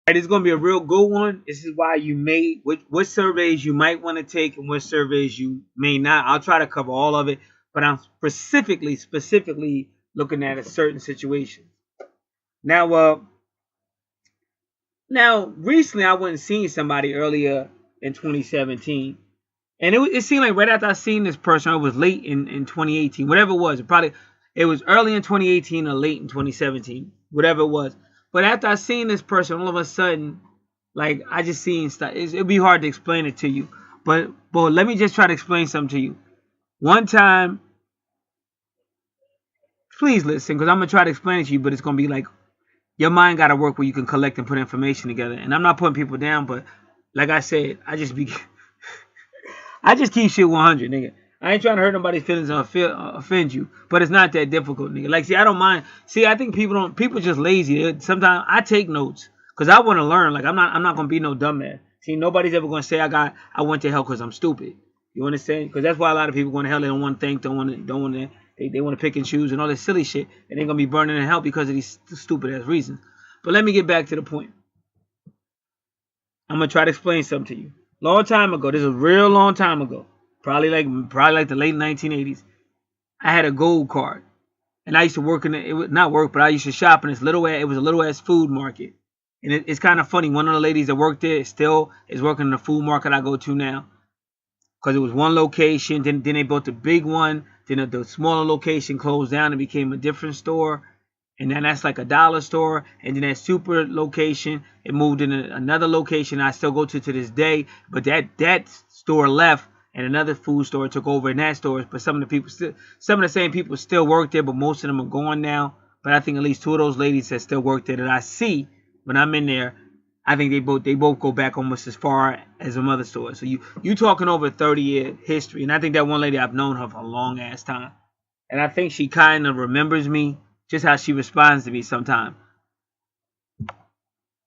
Right, it's gonna be a real good one. This is why you may what surveys you might want to take and what surveys you may not. I'll try to cover all of it, but I'm specifically looking at a certain situation. Now, recently I went and seen somebody earlier in 2017, and it seemed like right after I seen this person, it was late in 2018, whatever it was. It was early in 2018 or late in 2017, whatever it was. But after I seen this person, all of a sudden, like I just seen stuff. It'd be hard to explain it to you, but let me just try to explain something to you. One time, please listen, because I'm gonna try to explain it to you, but it's gonna be like your mind got to work where you can collect and put information together. And I'm not putting people down, but like I said, I just keep shit 100, nigga. I ain't trying to hurt nobody's feelings or offend you, but it's not that difficult, nigga. Like, see, I don't mind. See, I think people just lazy. Sometimes I take notes because I want to learn. Like, I'm not gonna be no dumbass. See, nobody's ever gonna say I went to hell because I'm stupid. You understand? Because that's why a lot of people going to hell. They don't want to think, don't want to. They want to pick and choose and all this silly shit, and they're gonna be burning in hell because of these stupid ass reasons. But let me get back to the point. I'm gonna try to explain something to you. Long time ago, this is a real long time ago. Probably like the late 1980s. I had a gold card, and I used to work in it. It was not work, but I used to shop in this little ass. It was a little ass food market, and it's kind of funny. One of the ladies that worked there still is working in the food market I go to now, because it was one location. Then they built a big one. Then the smaller location closed down and became a different store. And then that's like a dollar store. And then that super location, it moved in another location I still go to this day. But that store left and another food store took over in that store. But some of the same people still work there, but most of them are gone now. But I think at least two of those ladies that still work there that I see when I'm in there, I think they both go back almost as far as some other stores. So you talking over 30-year history. And I think that one lady, I've known her for a long ass time. And I think she kind of remembers me, just how she responds to me sometimes.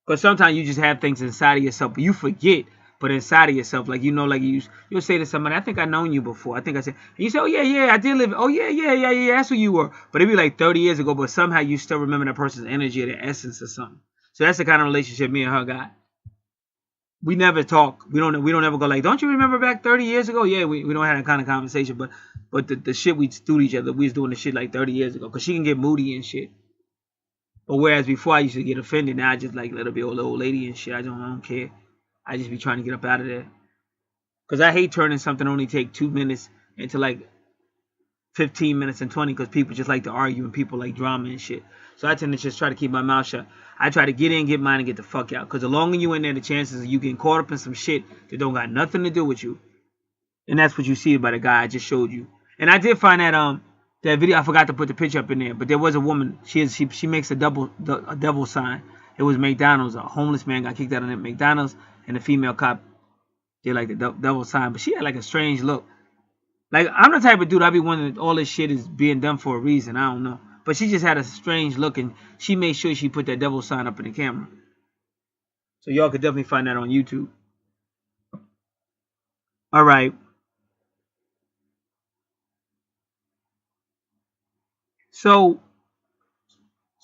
Because sometimes you just have things inside of yourself, but you forget. But inside of yourself, like like you'll say to somebody, I think I known you before. I think I said, and you say, oh yeah, I did live. Oh yeah, that's who you were. But it'd be like 30 years ago, but somehow you still remember that person's energy or their essence or something. So that's the kind of relationship me and her got. We never talk. We don't ever go like, don't you remember back 30 years ago? Yeah, we don't have that kind of conversation. But the shit we do to each other, we was doing the shit like 30 years ago. Because she can get moody and shit. But whereas before I used to get offended, now I just like let her be old lady and shit. I don't care. I just be trying to get up out of there. Because I hate turning something only take 2 minutes into like 15 minutes and 20, because people just like to argue and people like drama and shit. So I tend to just try to keep my mouth shut. I try to get in, get mine, and get the fuck out. Because the longer you in there, the chances of you getting caught up in some shit that don't got nothing to do with you. And that's what you see by the guy I just showed you. And I did find that video. I forgot to put the picture up in there, but there was a woman. She makes a devil sign. It was McDonald's. A homeless man got kicked out of McDonald's, and the female cop did like the devil sign. But she had like a strange look. Like, I'm the type of dude, I be wondering all this shit is being done for a reason. I don't know. But she just had a strange look, and she made sure she put that devil sign up in the camera. So y'all could definitely find that on YouTube. All right. So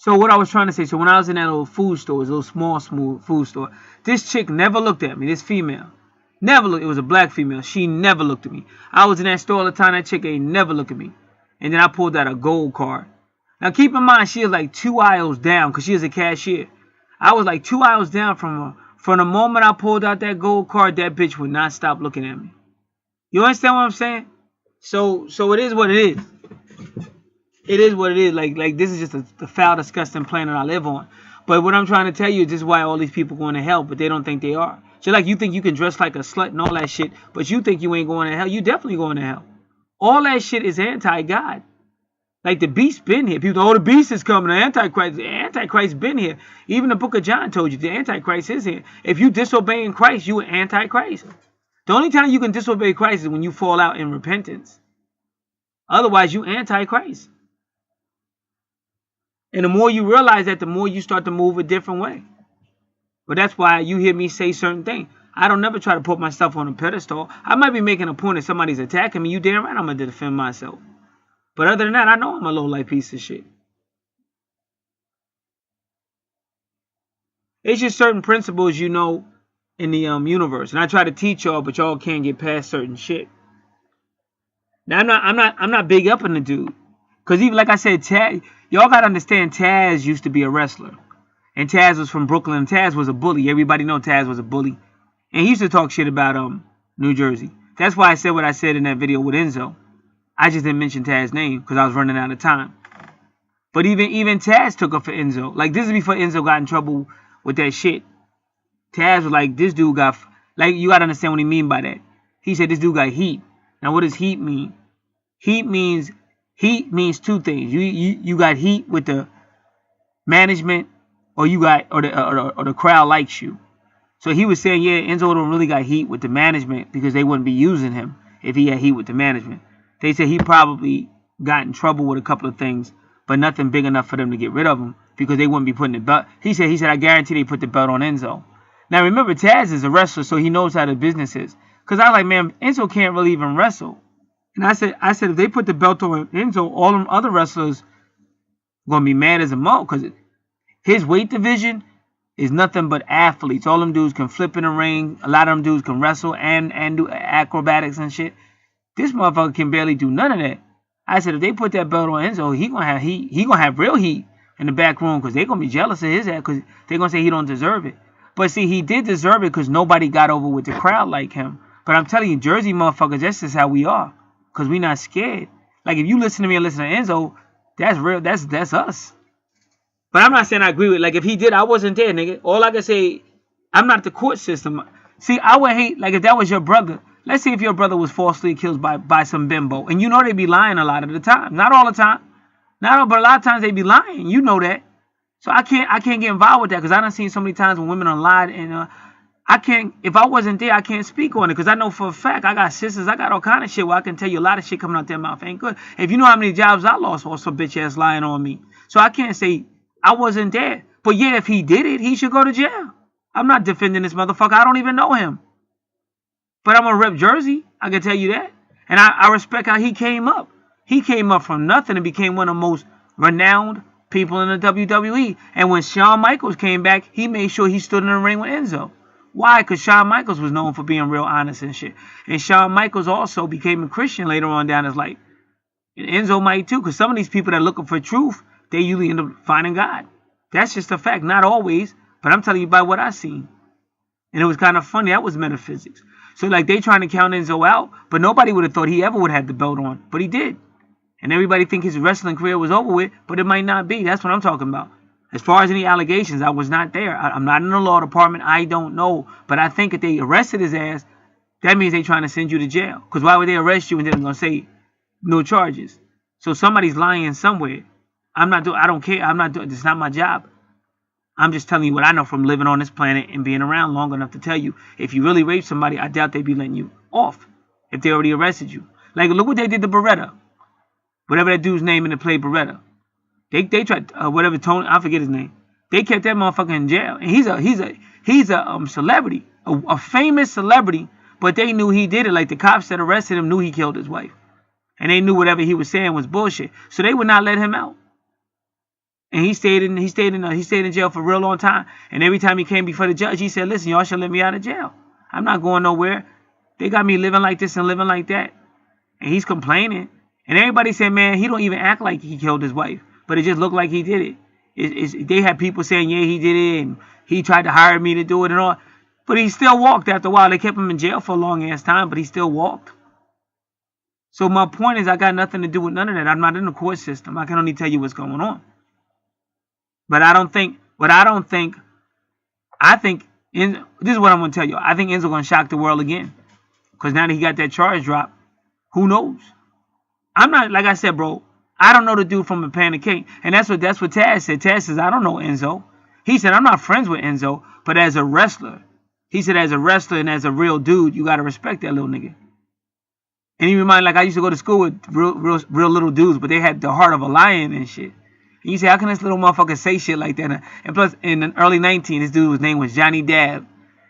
what I was trying to say, so when I was in that little food store, it was a little small food store, this chick never looked at me, this female. Never looked. It was a black female. She never looked at me. I was in that store all the time. That chick ain't never looked at me. And then I pulled out a gold card. Now keep in mind, she was like 2 aisles down because she was a cashier. I was like 2 aisles down from her. From the moment I pulled out that gold card, that bitch would not stop looking at me. You understand what I'm saying? So it is what it is. It is what it is. Like this is just the foul, disgusting planet I live on. But what I'm trying to tell you is this is why all these people going to hell, but they don't think they are. Just like you think you can dress like a slut and all that shit, but you think you ain't going to hell. You definitely going to hell. All that shit is anti-God. Like the beast been here. People, the beast is coming. The Antichrist been here. Even the book of John told you the Antichrist is here. If you disobeying Christ, you an Antichrist. The only time you can disobey Christ is when you fall out in repentance. Otherwise, you Antichrist. And the more you realize that, the more you start to move a different way. But that's why you hear me say certain things. I don't never try to put myself on a pedestal. I might be making a point if somebody's attacking me. You damn right I'm going to defend myself. But other than that, I know I'm a low-life piece of shit. It's just certain principles, you know, in the universe, and I try to teach y'all, but y'all can't get past certain shit. Now I'm not big up on the dude, cause even like I said, Taz, y'all gotta understand, Taz used to be a wrestler, and Taz was from Brooklyn. And Taz was a bully. Everybody know Taz was a bully, and he used to talk shit about New Jersey. That's why I said what I said in that video with Enzo. I just didn't mention Taz's name because I was running out of time. But even Taz took up for Enzo. Like, this is before Enzo got in trouble with that shit. Taz was like, this dude got, like, you got to understand what he mean by that. He said this dude got heat. Now, what does heat mean? Heat means two things. You got heat with the management, or you got, or the crowd likes you. So he was saying, yeah, Enzo don't really got heat with the management because they wouldn't be using him if he had heat with the management. They said he probably got in trouble with a couple of things, but nothing big enough for them to get rid of him because they wouldn't be putting the belt. He said, I guarantee they put the belt on Enzo. Now remember, Taz is a wrestler, so he knows how the business is. Because I was like, man, Enzo can't really even wrestle. And I said, if they put the belt on Enzo, all them other wrestlers gonna be mad as a mug because his weight division is nothing but athletes. All them dudes can flip in the ring. A lot of them dudes can wrestle and do acrobatics and shit. This motherfucker can barely do none of that. I said, if they put that belt on Enzo, he gonna have heat. He gonna have real heat in the back room because they gonna be jealous of his ass because they gonna say he don't deserve it. But see, he did deserve it because nobody got over with the crowd like him. But I'm telling you, Jersey motherfuckers, that's just how we are. Because we not scared. Like, if you listen to me and listen to Enzo, that's real. That's us. But I'm not saying I agree with it. Like, if he did, I wasn't there, nigga. All I can say, I'm not the court system. See, I would hate, like, if that was your brother. Let's say if your brother was falsely accused by some bimbo. And you know they be lying a lot of the time. Not all the time. Not all, but a lot of times they be lying. You know that. So I can't get involved with that because I done seen so many times when women are lied. And I can't, if I wasn't there, I can't speak on it. Because I know for a fact, I got sisters, I got all kind of shit where I can tell you a lot of shit coming out their mouth ain't good. If you know how many jobs I lost for some bitch ass lying on me. So I can't say I wasn't there. But yeah, if he did it, he should go to jail. I'm not defending this motherfucker. I don't even know him. But I'm going to rep Jersey. I can tell you that. And I respect how he came up. He came up from nothing and became one of the most renowned people in the WWE. And when Shawn Michaels came back, he made sure he stood in the ring with Enzo. Why? Because Shawn Michaels was known for being real honest and shit. And Shawn Michaels also became a Christian later on down his life. And Enzo might too, because some of these people that are looking for truth, they usually end up finding God. That's just a fact. Not always, but I'm telling you by what I seen. And it was kind of funny. That was metaphysics. So, like, they trying to count Enzo out, but nobody would have thought he ever would have had the belt on. But he did. And everybody think his wrestling career was over with, but it might not be. That's what I'm talking about. As far as any allegations, I was not there. I'm not in the law department. I don't know. But I think if they arrested his ass, that means they trying to send you to jail. Because why would they arrest you and then they're going to say no charges? So somebody's lying somewhere. I don't care. It's not my job. I'm just telling you what I know from living on this planet and being around long enough to tell you, if you really rape somebody, I doubt they'd be letting you off if they already arrested you. Like, look what they did to Beretta. Whatever that dude's name in the play, Beretta. They tried, whatever Tony, I forget his name. They kept that motherfucker in jail. And he's a celebrity, a famous celebrity, but they knew he did it. Like, the cops that arrested him knew he killed his wife. And they knew whatever he was saying was bullshit. So they would not let him out. And he stayed in jail for a real long time. And every time he came before the judge, he said, listen, y'all should let me out of jail. I'm not going nowhere. They got me living like this and living like that. And he's complaining. And everybody said, man, he don't even act like he killed his wife. But it just looked like he did it. They had people saying, yeah, he did it. And he tried to hire me to do it and all. But he still walked after a while. They kept him in jail for a long ass time, but he still walked. So my point is, I got nothing to do with none of that. I'm not in the court system. I can only tell you what's going on. But this is what I'm going to tell you. I think Enzo going to shock the world again. Because now that he got that charge dropped, who knows? I'm not, like I said, bro, I don't know the dude from a pan of cake. And that's what Taz said. Taz says, I don't know Enzo. He said, I'm not friends with Enzo, but as a wrestler. He said, as a wrestler and as a real dude, you got to respect that little nigga. And he reminded, like, I used to go to school with real little dudes, but they had the heart of a lion and shit. And you say, how can this little motherfucker say shit like that? And plus, in the early 19, this dude's name was Johnny Dab.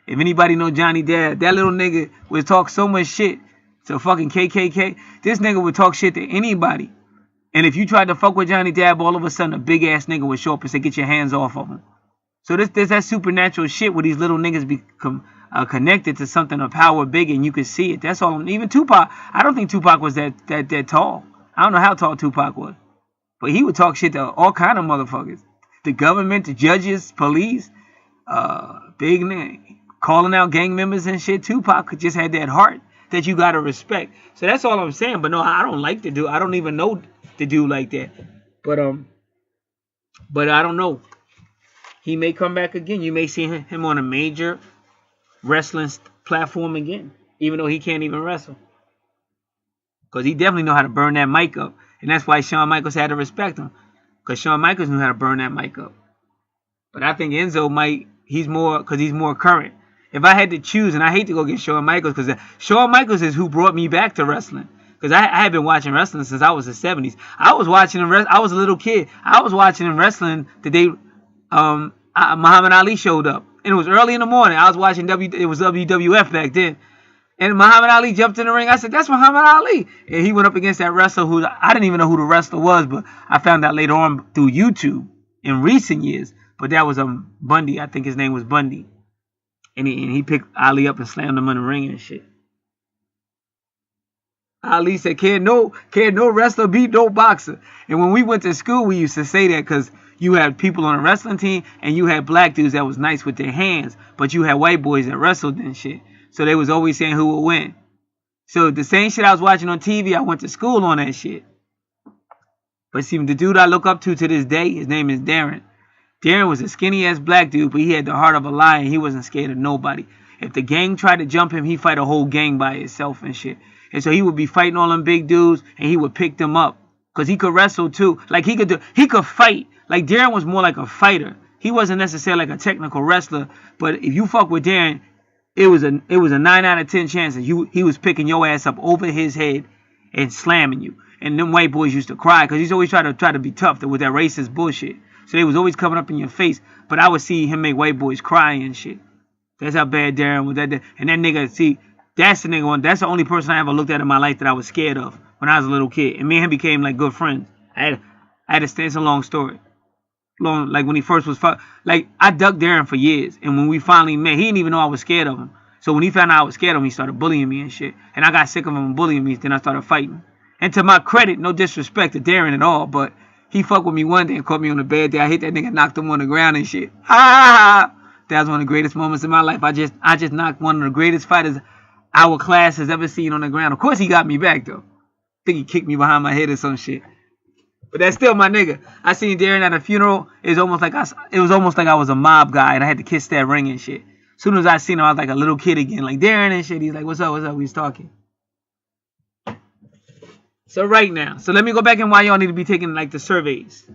If anybody know Johnny Dab, that little nigga would talk so much shit to fucking KKK. This nigga would talk shit to anybody. And if you tried to fuck with Johnny Dab, all of a sudden a big ass nigga would show up and say, get your hands off of him. So there's that supernatural shit where these little niggas become connected to something of power big, and you can see it. That's all. Even Tupac, I don't think Tupac was that tall. I don't know how tall Tupac was, but he would talk shit to all kind of motherfuckers, the government, the judges, police, big nigga, calling out gang members and shit. Tupac just had that heart that you gotta respect. So that's all I'm saying. But no, I don't like the dude. I don't even know the dude like that. But I don't know. He may come back again. You may see him on a major wrestling platform again, even though he can't even wrestle. Because he definitely know how to burn that mic up. And that's why Shawn Michaels had to respect him. Because Shawn Michaels knew how to burn that mic up. But I think Enzo he's more current. If I had to choose, and I hate to go get Shawn Michaels, because Shawn Michaels is who brought me back to wrestling. Because I had been watching wrestling since I was the 70s. I was watching him. I was a little kid. I was watching him wrestling the day Muhammad Ali showed up. And it was early in the morning. I was watching it was WWF back then. And Muhammad Ali jumped in the ring. I said, that's Muhammad Ali. And he went up against that wrestler who I didn't even know who the wrestler was, but I found out later on through YouTube in recent years. But that was Bundy. I think his name was Bundy. And he picked Ali up and slammed him in the ring and shit. Ali said, can no wrestler beat no boxer. And when we went to school, we used to say that because you had people on a wrestling team and you had black dudes that was nice with their hands, but you had white boys that wrestled and shit. So they was always saying who would win. So the same shit I was watching on TV, I went to school on that shit. But see, the dude I look up to this day, his name is Darren. Darren was a skinny-ass black dude, but he had the heart of a lion. He wasn't scared of nobody. If the gang tried to jump him, he'd fight a whole gang by himself and shit. And so he would be fighting all them big dudes, and he would pick them up. Because he could wrestle, too. Like, he could fight. Like, Darren was more like a fighter. He wasn't necessarily like a technical wrestler. But if you fuck with Darren, it was a 9 out of 10 chance that he was picking your ass up over his head and slamming you. And them white boys used to cry because he's always try to be tough with that racist bullshit. So they was always coming up in your face. But I would see him make white boys cry and shit. That's how bad Darren was. And that nigga, see, that's the nigga that's the only person I ever looked at in my life that I was scared of when I was a little kid. And me and him became like good friends. I had to stay. It's a long story. Like when he first was like I ducked Darren for years, and when we finally met, he didn't even know I was scared of him. So when he found out I was scared of him, he started bullying me and shit. And I got sick of him bullying me. Then I started fighting. And to my credit, no disrespect to Darren at all, but he fucked with me one day and caught me on a bad day. I hit that nigga, knocked him on the ground and shit. That was one of the greatest moments in my life. I just knocked one of the greatest fighters our class has ever seen on the ground. Of course, he got me back though. I think he kicked me behind my head or some shit. But that's still my nigga. I seen Darren at a funeral. It was almost like I was a mob guy and I had to kiss that ring and shit. As soon as I seen him, I was like a little kid again, like Darren and shit. He's like, "What's up? What's up?" We was talking. So right now, so let me go back and why y'all need to be taking like the surveys.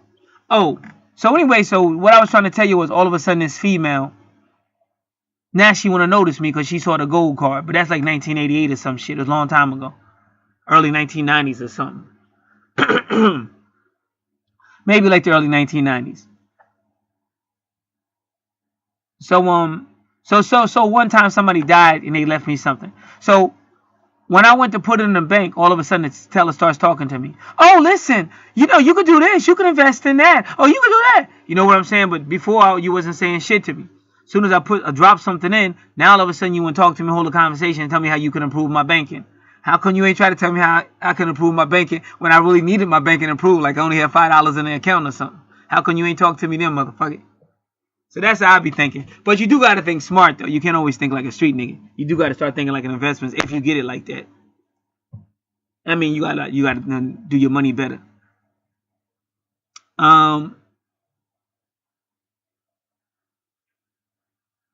Oh, so anyway, so what I was trying to tell you was all of a sudden this female, now she want to notice me because she saw the gold card, but that's like 1988 or some shit. It was a long time ago, early 1990s or something. Maybe like the early 1990s. So one time somebody died and they left me something. So when I went to put it in the bank, all of a sudden the teller starts talking to me. Oh, listen, you know, you could do this. You could invest in that. Oh, you could do that. You know what I'm saying? But before, you wasn't saying shit to me. As soon as I drop something in, now all of a sudden you want to talk to me, hold a conversation, and tell me how you can improve my banking. How come you ain't try to tell me how I can improve my banking when I really needed my banking improved? Like I only have $5 in the account or something. How come you ain't talk to me then, motherfucker? So that's how I be thinking. But you do got to think smart, though. You can't always think like a street nigga. You do got to start thinking like an investment if you get it like that. I mean, you gotta do your money better.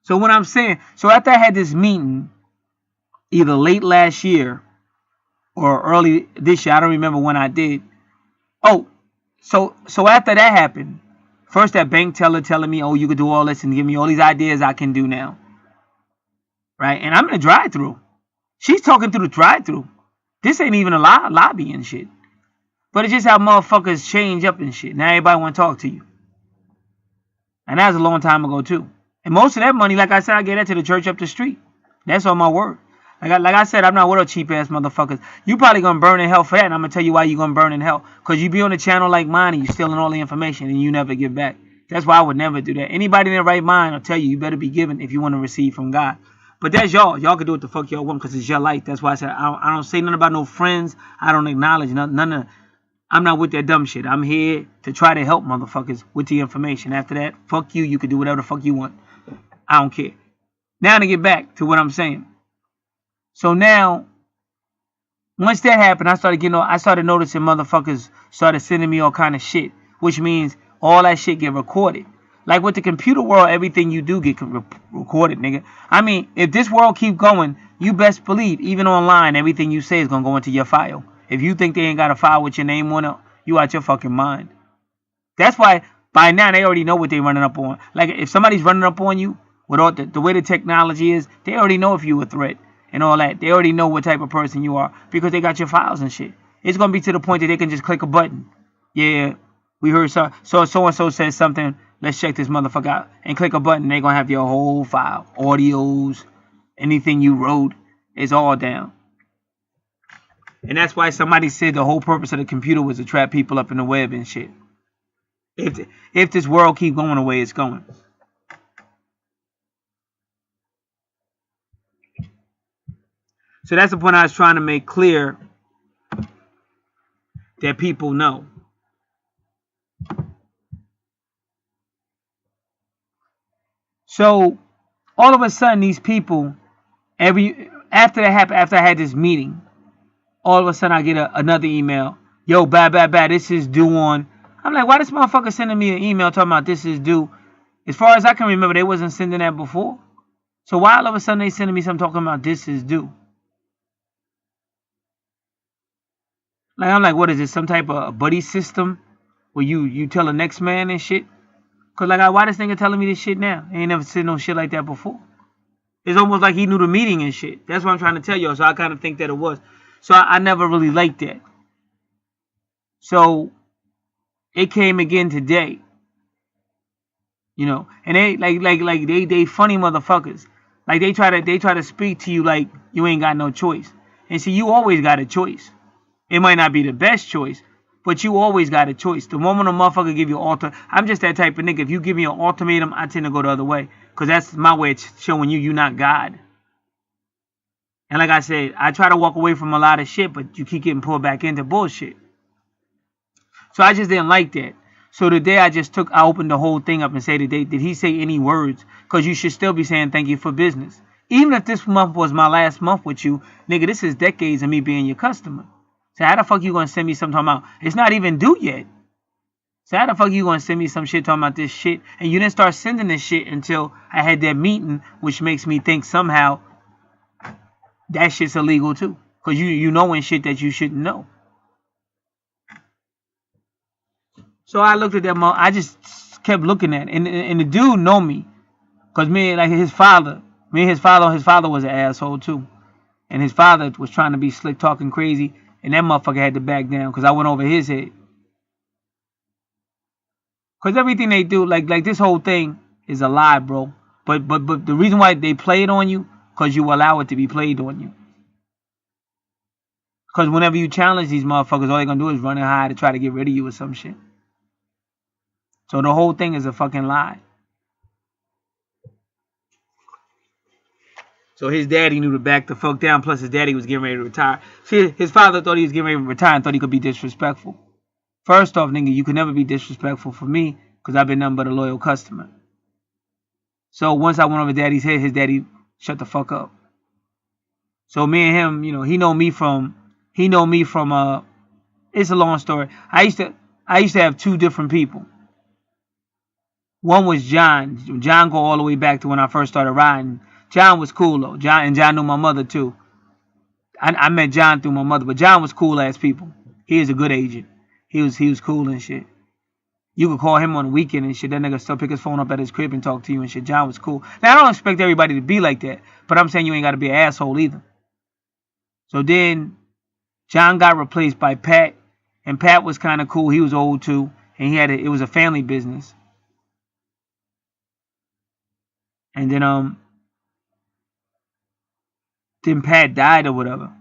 So what I'm saying, so after I had this meeting, either late last year or early this year, I don't remember when I did. Oh, so after that happened, first that bank teller telling me, oh, you could do all this and give me all these ideas I can do now. Right? And I'm in a drive-thru. She's talking through the drive-thru. This ain't even a lobby and shit. But it's just how motherfuckers change up and shit. Now everybody want to talk to you. And that was a long time ago, too. And most of that money, like I said, I gave that to the church up the street. That's on my word. Like I said, I'm not with a cheap-ass motherfuckers. You probably going to burn in hell for that, and I'm going to tell you why you going to burn in hell. Because you be on a channel like mine, and you stealing all the information, and you never give back. That's why I would never do that. Anybody in their right mind will tell you, you better be giving if you want to receive from God. But that's y'all. Y'all can do what the fuck y'all want because it's your life. That's why I said I don't say nothing about no friends. I don't acknowledge none of. I'm not with that dumb shit. I'm here to try to help motherfuckers with the information. After that, fuck you. You can do whatever the fuck you want. I don't care. Now to get back to what I'm saying. So now, once that happened, I started noticing motherfuckers started sending me all kind of shit, which means all that shit get recorded. Like with the computer world, everything you do get recorded, nigga. I mean, if this world keep going, you best believe, even online, everything you say is gonna go into your file. If you think they ain't got a file with your name on it, you out your fucking mind. That's why by now they already know what they running up on. Like if somebody's running up on you with all the way the technology is, they already know if you a threat and all that. They already know what type of person you are because they got your files and shit. It's gonna be to the point that they can just click a button. Yeah, we heard so and so said something. Let's check this motherfucker out and click a button. They're gonna have your whole file, audios, anything you wrote, is all down. And that's why somebody said the whole purpose of the computer was to trap people up in the web and shit. If this world keep going the way it's going. So that's the point I was trying to make clear that people know. So all of a sudden these people, after that happened, after I had this meeting, all of a sudden I get another email. Yo, bad, this is due on. I'm like, why this motherfucker sending me an email talking about this is due? As far as I can remember, they wasn't sending that before. So why all of a sudden they sending me something talking about this is due? Like, I'm like, what is this? Some type of buddy system where you tell the next man and shit? Because, like, why this nigga telling me this shit now? He ain't never said no shit like that before. It's almost like he knew the meeting and shit. That's what I'm trying to tell y'all. So I kind of think that it was. So I never really liked that. So it came again today. You know, and they they funny motherfuckers. Like they try to speak to you like you ain't got no choice. And see, you always got a choice. It might not be the best choice, but you always got a choice. The moment a motherfucker give you I'm just that type of nigga. If you give me an ultimatum, I tend to go the other way. Because that's my way of showing you not God. And like I said, I try to walk away from a lot of shit, but you keep getting pulled back into bullshit. So I just didn't like that. So today I opened the whole thing up and said today, did he say any words? Because you should still be saying thank you for business. Even if this month was my last month with you, nigga, this is decades of me being your customer. So how the fuck you gonna send me something talking about it's not even due yet? So how the fuck you gonna send me some shit talking about this shit? And you didn't start sending this shit until I had that meeting, which makes me think somehow that shit's illegal too. Because you knowing shit that you shouldn't know. So I looked at that I just kept looking at it. And the dude know me. Because his father was an asshole too. And his father was trying to be slick, talking crazy. And that motherfucker had to back down because I went over his head. Because everything they do, like this whole thing is a lie, bro. But the reason why they play it on you, because you allow it to be played on you. Because whenever you challenge these motherfuckers, all they're going to do is run and hide to try to get rid of you or some shit. So the whole thing is a fucking lie. So his daddy knew to back the fuck down. Plus his daddy was getting ready to retire. See, his father thought he was getting ready to retire and thought he could be disrespectful. First off, nigga, you could never be disrespectful for me because I've been nothing but a loyal customer. So once I went over daddy's head, his daddy shut the fuck up. So me and him, you know, he know me from it's a long story. I used to have two different people. One was John. John go all the way back to when I first started riding. John was cool though. John knew my mother too. I met John through my mother, but John was cool ass people. He is a good agent. He was cool and shit. You could call him on the weekend and shit. That nigga still pick his phone up at his crib and talk to you and shit. John was cool. Now I don't expect everybody to be like that, but I'm saying you ain't got to be an asshole either. So then John got replaced by Pat, and Pat was kind of cool. He was old too, and it was a family business. And then Pat died or whatever.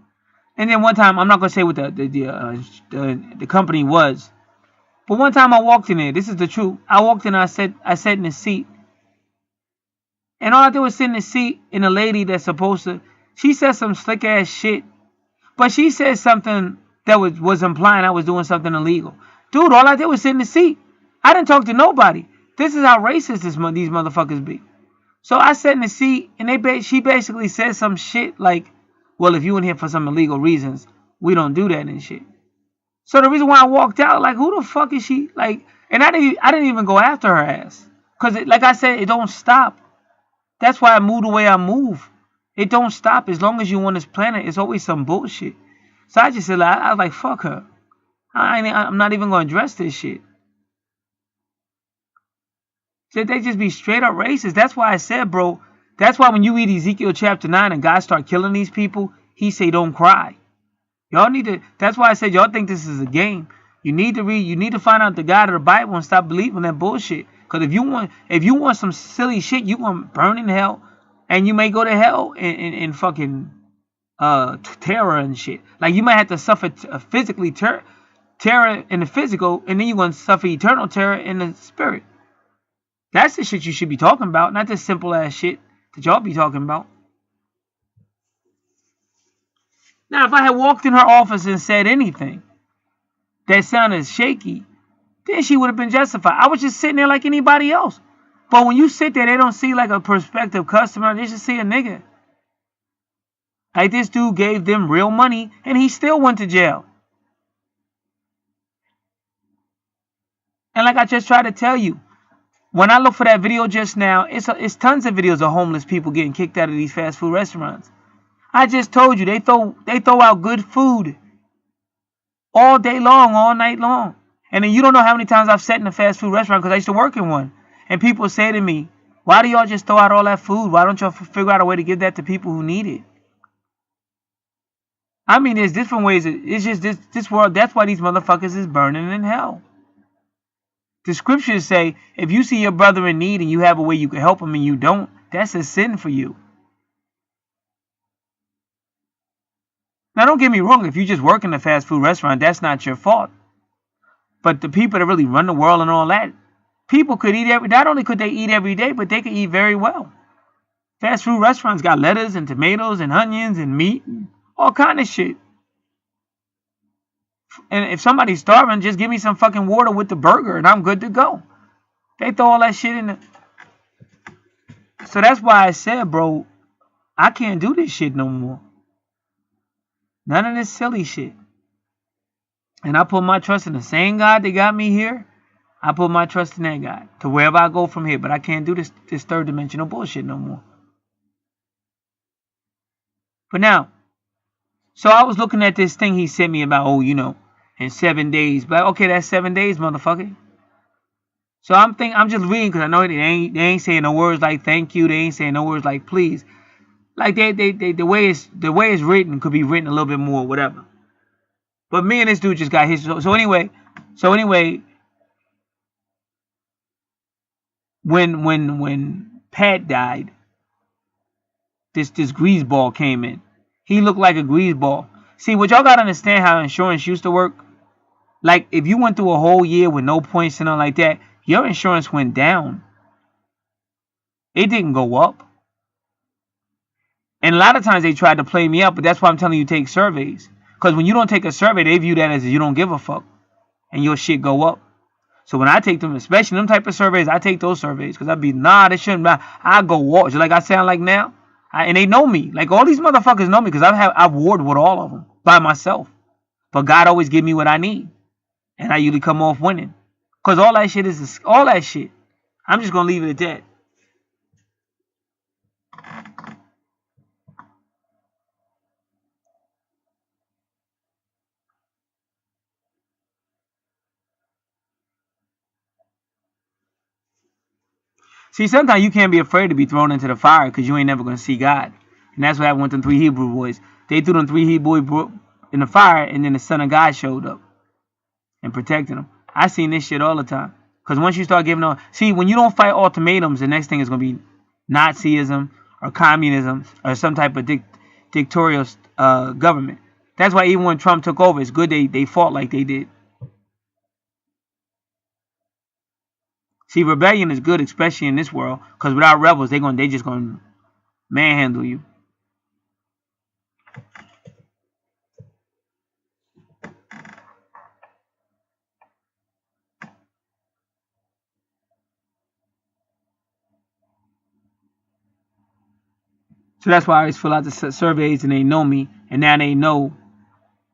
And then one time, I'm not gonna say what the company was, But one time I walked in there. This is the truth. I walked in. I sat in the seat, and all I did was sit in the seat. And the lady that's supposed to, she said some slick ass shit, but she said something that was implying I was doing something illegal. Dude, all I did was sit in the seat. I didn't talk to nobody. This is how racist these motherfuckers be. So I sat in the seat, and she basically said some shit like, well, if you in here for some illegal reasons, we don't do that and shit. So the reason why I walked out, like, who the fuck is she? Like, and I didn't even go after her ass. Because, like I said, it don't stop. That's why I move the way I move. It don't stop. As long as you on this planet, it's always some bullshit. So I just said, like, I was like, fuck her. I'm not even going to address this shit. So they just be straight up racist. That's why I said, bro, that's why when you read Ezekiel chapter 9 and God start killing these people, he say don't cry. Y'all need to, that's why I said y'all think this is a game. You need to read, you need to find out the God of the Bible and stop believing that bullshit. Because if you want some silly shit, you going to burn in hell. And you may go to hell in fucking terror and shit. Like you might have to suffer physically terror in the physical, and then you're going to suffer eternal terror in the spirit. That's the shit you should be talking about, not this simple ass shit that y'all be talking about. Now, if I had walked in her office and said anything that sounded shaky, then she would have been justified. I was just sitting there like anybody else. But when you sit there, they don't see like a prospective customer. They just see a nigga. Like this dude gave them real money, and he still went to jail. And like I just tried to tell you, when I look for that video just now, it's tons of videos of homeless people getting kicked out of these fast food restaurants. I just told you, they throw out good food all day long, all night long. And then you don't know how many times I've sat in a fast food restaurant because I used to work in one. And people say to me, why do y'all just throw out all that food? Why don't y'all figure out a way to give that to people who need it? I mean, there's different ways. It's just this world. That's why these motherfuckers is burning in hell. The scriptures say, if you see your brother in need and you have a way you can help him and you don't, that's a sin for you. Now, don't get me wrong. If you just work in a fast food restaurant, that's not your fault. But the people that really run the world and all that, people could eat not only could they eat every day, but they could eat very well. Fast food restaurants got lettuce and tomatoes and onions and meat and all kind of shit. And if somebody's starving, just give me some fucking water with the burger and I'm good to go. They throw all that shit in the... So that's why I said, bro, I can't do this shit no more. None of this silly shit. And I put my trust in the same God that got me here. I put my trust in that God to wherever I go from here. But I can't do this third dimensional bullshit no more. But now, so I was looking at this thing he sent me about, in 7 days. But okay, that's 7 days, motherfucker. So I'm just reading because I know they ain't saying no words like thank you. They ain't saying no words like please. Like the way it's written could be written a little bit more, whatever. But me and this dude just got his. So anyway, when Pat died, this greaseball came in. He looked like a greaseball. See, what y'all gotta understand how insurance used to work. Like if you went through a whole year with no points and nothing like that, your insurance went down. It didn't go up. And a lot of times they tried to play me up, but that's why I'm telling you take surveys. Because when you don't take a survey, they view that as you don't give a fuck. And your shit go up. So when I take them, especially them type of surveys, I take those surveys. Because I'd be, they shouldn't be. I go walk. Just like I sound like now. And they know me. Like all these motherfuckers know me. Because I've warred with all of them. By myself. But God always give me what I need. And I usually come off winning. Because all that shit is, all that shit. I'm just going to leave it at that. See, sometimes you can't be afraid to be thrown into the fire because you ain't never going to see God. And that's what happened with them 3 Hebrew boys. They threw them 3 Hebrew boys in the fire, and then the Son of God showed up and protected them. I seen this shit all the time. Because once you start giving on... See, when you don't fight ultimatums, the next thing is going to be Nazism or communism or some type of dictatorial government. That's why even when Trump took over, it's good they fought like they did. See, rebellion is good, especially in this world, because without rebels, they just gonna manhandle you. So that's why I always fill out the surveys and they know me, and now they know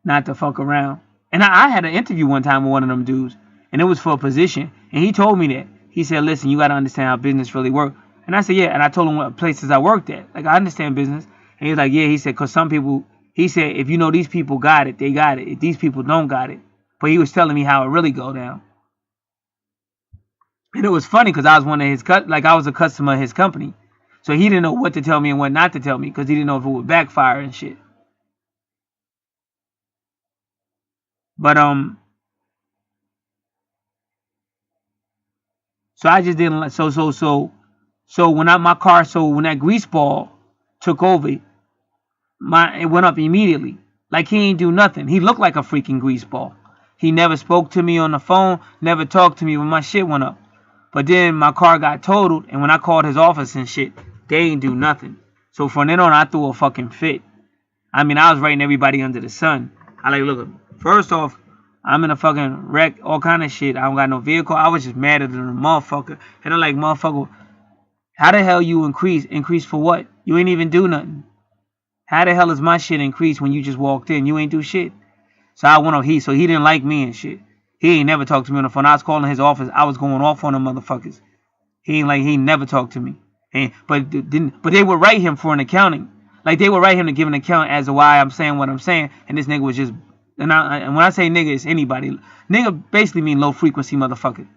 not to fuck around. And I had an interview one time with one of them dudes, and it was for a position, and he told me that. He said, listen, you got to understand how business really works. And I said, yeah, and I told him what places I worked at. Like, I understand business. And he was like, yeah, he said, because some people, he said, if you know these people got it, they got it. If these people don't got it. But he was telling me how it really go down. And it was funny because I was one of his, I was a customer of his company. So he didn't know what to tell me and what not to tell me because he didn't know if it would backfire and shit. But, so I just didn't like, so when when that grease ball took over, it went up immediately. Like he ain't do nothing. He looked like a freaking grease ball. He never spoke to me on the phone, never talked to me when my shit went up. But then my car got totaled, and when I called his office and shit, they ain't do nothing. So from then on, I threw a fucking fit. I mean, I was writing everybody under the sun. I like, look, first off, I'm in a fucking wreck, all kind of shit. I don't got no vehicle. I was just madder than a motherfucker. And I'm like, motherfucker, how the hell you increase? Increase for what? You ain't even do nothing. How the hell is my shit increased when you just walked in? You ain't do shit. So I went on so he didn't like me and shit. He ain't never talked to me on the phone. I was calling his office. I was going off on them motherfuckers. He never talked to me. But they would write him for an accounting. Like they would write him to give an account as to why I'm saying what I'm saying. And this nigga was just, and when I say nigga, it's anybody. Nigga basically mean low frequency motherfucker.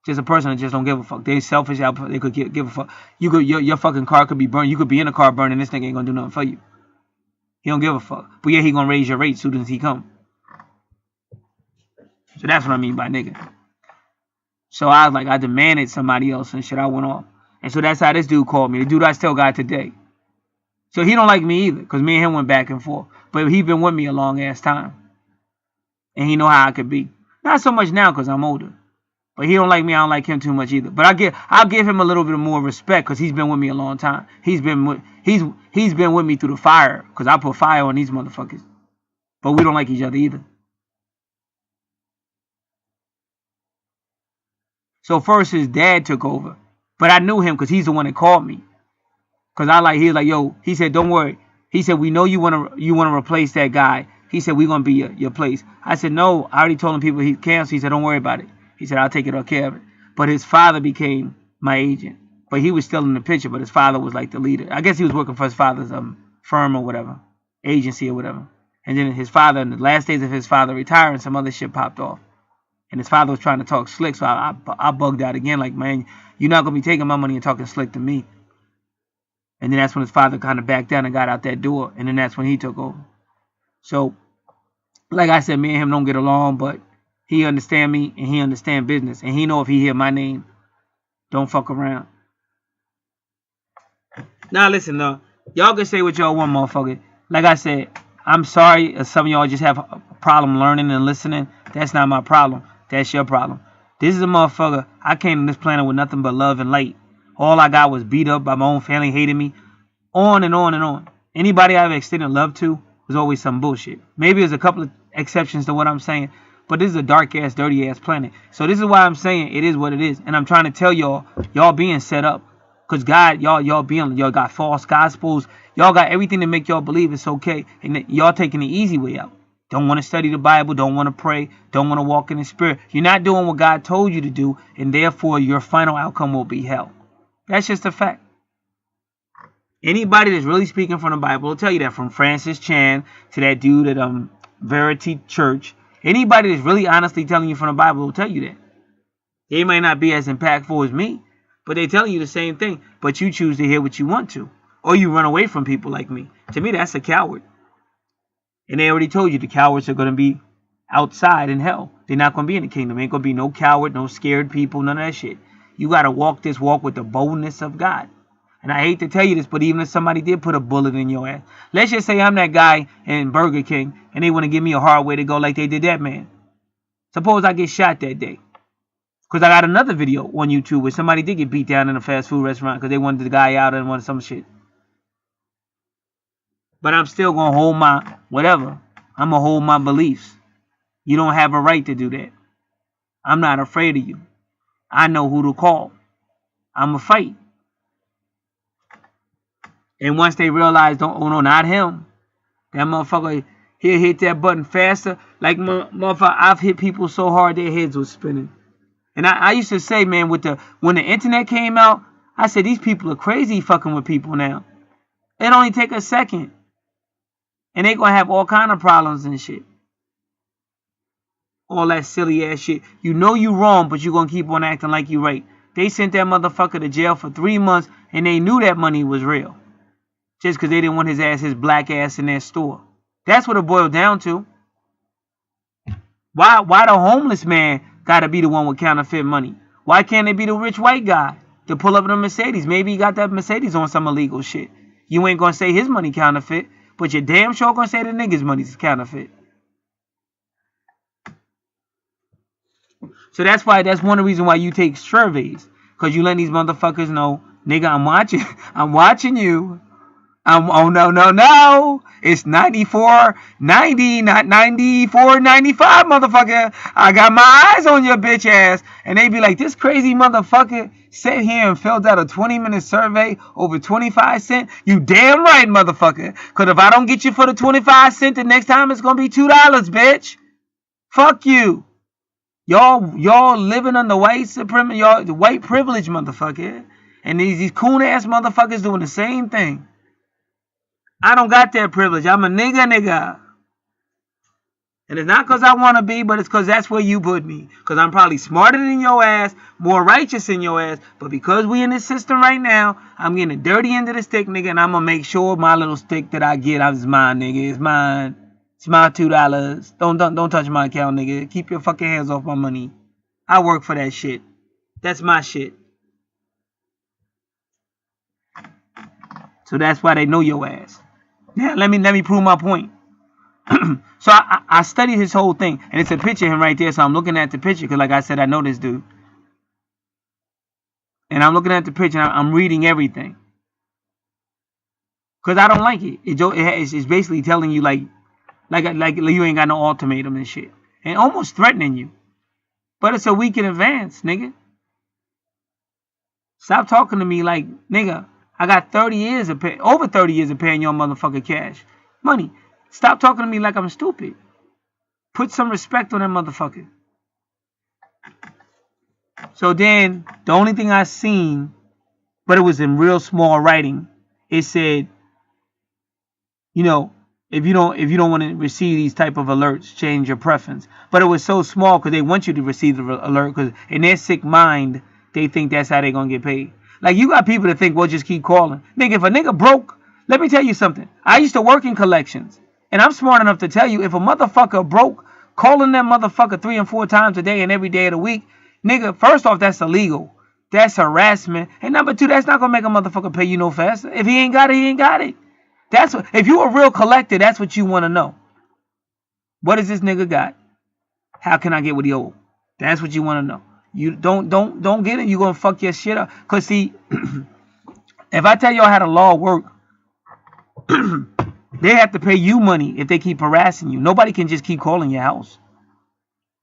Just a person that just don't give a fuck. They selfish. They could give a fuck. Your fucking car could be burned. You could be in a car burning. This nigga ain't gonna do nothing for you. He don't give a fuck. But yeah, he gonna raise your rate as soon as he come. So that's what I mean by nigga. So I was like, I demanded somebody else and shit. I went off. And so that's how this dude called me. The dude I still got today. So he don't like me either, because me and him went back and forth. But he been with me a long ass time. And he know how I could be. Not so much now because I'm older. But he don't like me. I don't like him too much either. But I'll give him a little bit more respect because he's been with me a long time. He's been with me through the fire because I put fire on these motherfuckers. But we don't like each other either. So first his dad took over. But I knew him because he's the one that called me. Because he was like, yo, he said, don't worry. He said, we know you want to replace that guy. He said, we're going to be your place. I said, no, I already told him people he canceled. He said, don't worry about it. He said, I'll take care of it. But his father became my agent. But he was still in the picture, but his father was like the leader. I guess he was working for his father's firm or whatever, agency or whatever. And then his father, in the last days of his father retiring, some other shit popped off. And his father was trying to talk slick, so I bugged out again, like, man, you're not going to be taking my money and talking slick to me. And then that's when his father kind of backed down and got out that door. And then that's when he took over. So, like I said, me and him don't get along, but he understand me and he understand business. And he know if he hear my name, don't fuck around. Now, listen, though. Y'all can say what y'all want, motherfucker. Like I said, I'm sorry if some of y'all just have a problem learning and listening. That's not my problem. That's your problem. This is a motherfucker. I came to this planet with nothing but love and light. All I got was beat up by my own family, hated me. On and on and on. Anybody I ever extended love to was always some bullshit. Maybe there's a couple of exceptions to what I'm saying. But this is a dark-ass, dirty-ass planet. So this is why I'm saying it is what it is. And I'm trying to tell y'all being set up. Because God, y'all got false gospels. Y'all got everything to make y'all believe it's okay. And y'all taking the easy way out. Don't want to study the Bible. Don't want to pray. Don't want to walk in the Spirit. You're not doing what God told you to do. And therefore, your final outcome will be hell. That's just a fact. Anybody that's really speaking from the Bible will tell you that. From Francis Chan to that dude at Verity Church. Anybody that's really honestly telling you from the Bible will tell you that. They might not be as impactful as me. But they're telling you the same thing. But you choose to hear what you want to. Or you run away from people like me. To me, that's a coward. And they already told you the cowards are going to be outside in hell. They're not going to be in the kingdom. Ain't going to be no coward, no scared people, none of that shit. You got to walk this walk with the boldness of God. And I hate to tell you this, but even if somebody did put a bullet in your ass. Let's just say I'm that guy in Burger King. And they want to give me a hard way to go like they did that man. Suppose I get shot that day. Because I got another video on YouTube where somebody did get beat down in a fast food restaurant because they wanted the guy out and wanted some shit. But I'm still going to hold my whatever. I'm going to hold my beliefs. You don't have a right to do that. I'm not afraid of you. I know who to call. I'm going to fight. And once they realize, oh no, not him. That motherfucker, he'll hit that button faster. Like, motherfucker, I've hit people so hard their heads was spinning. And I used to say, man, when the internet came out, I said, these people are crazy fucking with people now. It only take a second. And they gonna have all kind of problems and shit. All that silly ass shit. You know you wrong, but you gonna keep on acting like you right. They sent that motherfucker to jail for 3 months, and they knew that money was real. Just because they didn't want his black ass in their store. That's what it boiled down to. Why the homeless man gotta be the one with counterfeit money? Why can't it be the rich white guy to pull up in a Mercedes? Maybe he got that Mercedes on some illegal shit. You ain't gonna say his money counterfeit, but you're damn sure gonna say the nigga's money's counterfeit. So that's one of the reasons why you take surveys. Because you let these motherfuckers know, nigga, I'm watching you. Oh, no. It's 94, 90, not 94, 95, motherfucker. I got my eyes on your bitch ass. And they be like, this crazy motherfucker sat here and filled out a 20-minute survey over 25 cents. You damn right, motherfucker. Because if I don't get you for the 25 cents, the next time it's going to be $2, bitch. Fuck you. Y'all living under white supremacy, y'all the white privilege, motherfucker. And these coon ass motherfuckers doing the same thing. I don't got that privilege. I'm a nigga. And it's not because I want to be, but it's because that's where you put me. Because I'm probably smarter than your ass, more righteous than your ass. But because we in this system right now, I'm getting the dirty end of the stick, nigga. And I'm going to make sure my little stick that I get is mine, nigga. It's mine. It's my $2. Don't touch my account, nigga. Keep your fucking hands off my money. I work for that shit. That's my shit. So that's why they know your ass. Now, let me prove my point. So I studied his whole thing. And it's a picture of him right there. So I'm looking at the picture. Because like I said, I know this dude. And I'm looking at the picture. And I'm reading everything. Because I don't like it. It's basically telling you like you ain't got no ultimatum and shit. And almost threatening you. But it's a week in advance, nigga. Stop talking to me like, nigga, I got over 30 years of paying your motherfucking cash money. Stop talking to me like I'm stupid. Put some respect on that motherfucker. So then, the only thing I seen, but it was in real small writing, it said, you know, if you don't want to receive these type of alerts, change your preference. But it was so small because they want you to receive the alert because in their sick mind, they think that's how they're going to get paid. Like, you got people that think, well, just keep calling. Nigga, if a nigga broke, let me tell you something. I used to work in collections. And I'm smart enough to tell you, if a motherfucker broke, calling that motherfucker 3 and 4 times a day and every day of the week, nigga, first off, that's illegal. That's harassment. And number 2, that's not going to make a motherfucker pay you no faster. If he ain't got it, he ain't got it. That's what, if you a real collector, that's what you want to know. What does this nigga got? How can I get what he owe? That's what you want to know. You don't get it. You're going to fuck your shit up. Because, see, if I tell y'all how the law work, they have to pay you money if they keep harassing you. Nobody can just keep calling your house.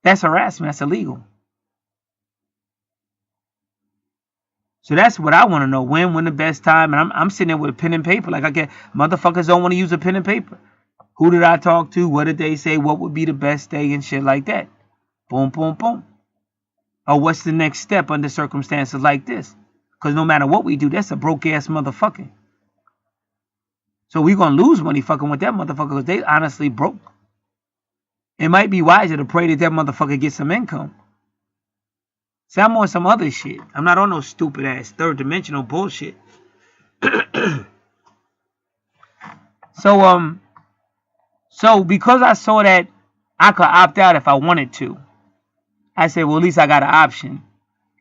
That's harassment. That's illegal. So that's what I want to know. When the best time. And I'm sitting there with a pen and paper. Like, okay, motherfuckers don't want to use a pen and paper. Who did I talk to? What did they say? What would be the best day and shit like that? Boom, boom, boom. Or what's the next step under circumstances like this? Because no matter what we do, that's a broke-ass motherfucker. So we're going to lose money fucking with that motherfucker because they honestly broke. It might be wiser to pray that motherfucker gets some income. See, I'm on some other shit. I'm not on no stupid-ass third-dimensional bullshit. So because I saw that I could opt out if I wanted to, I said, well, at least I got an option.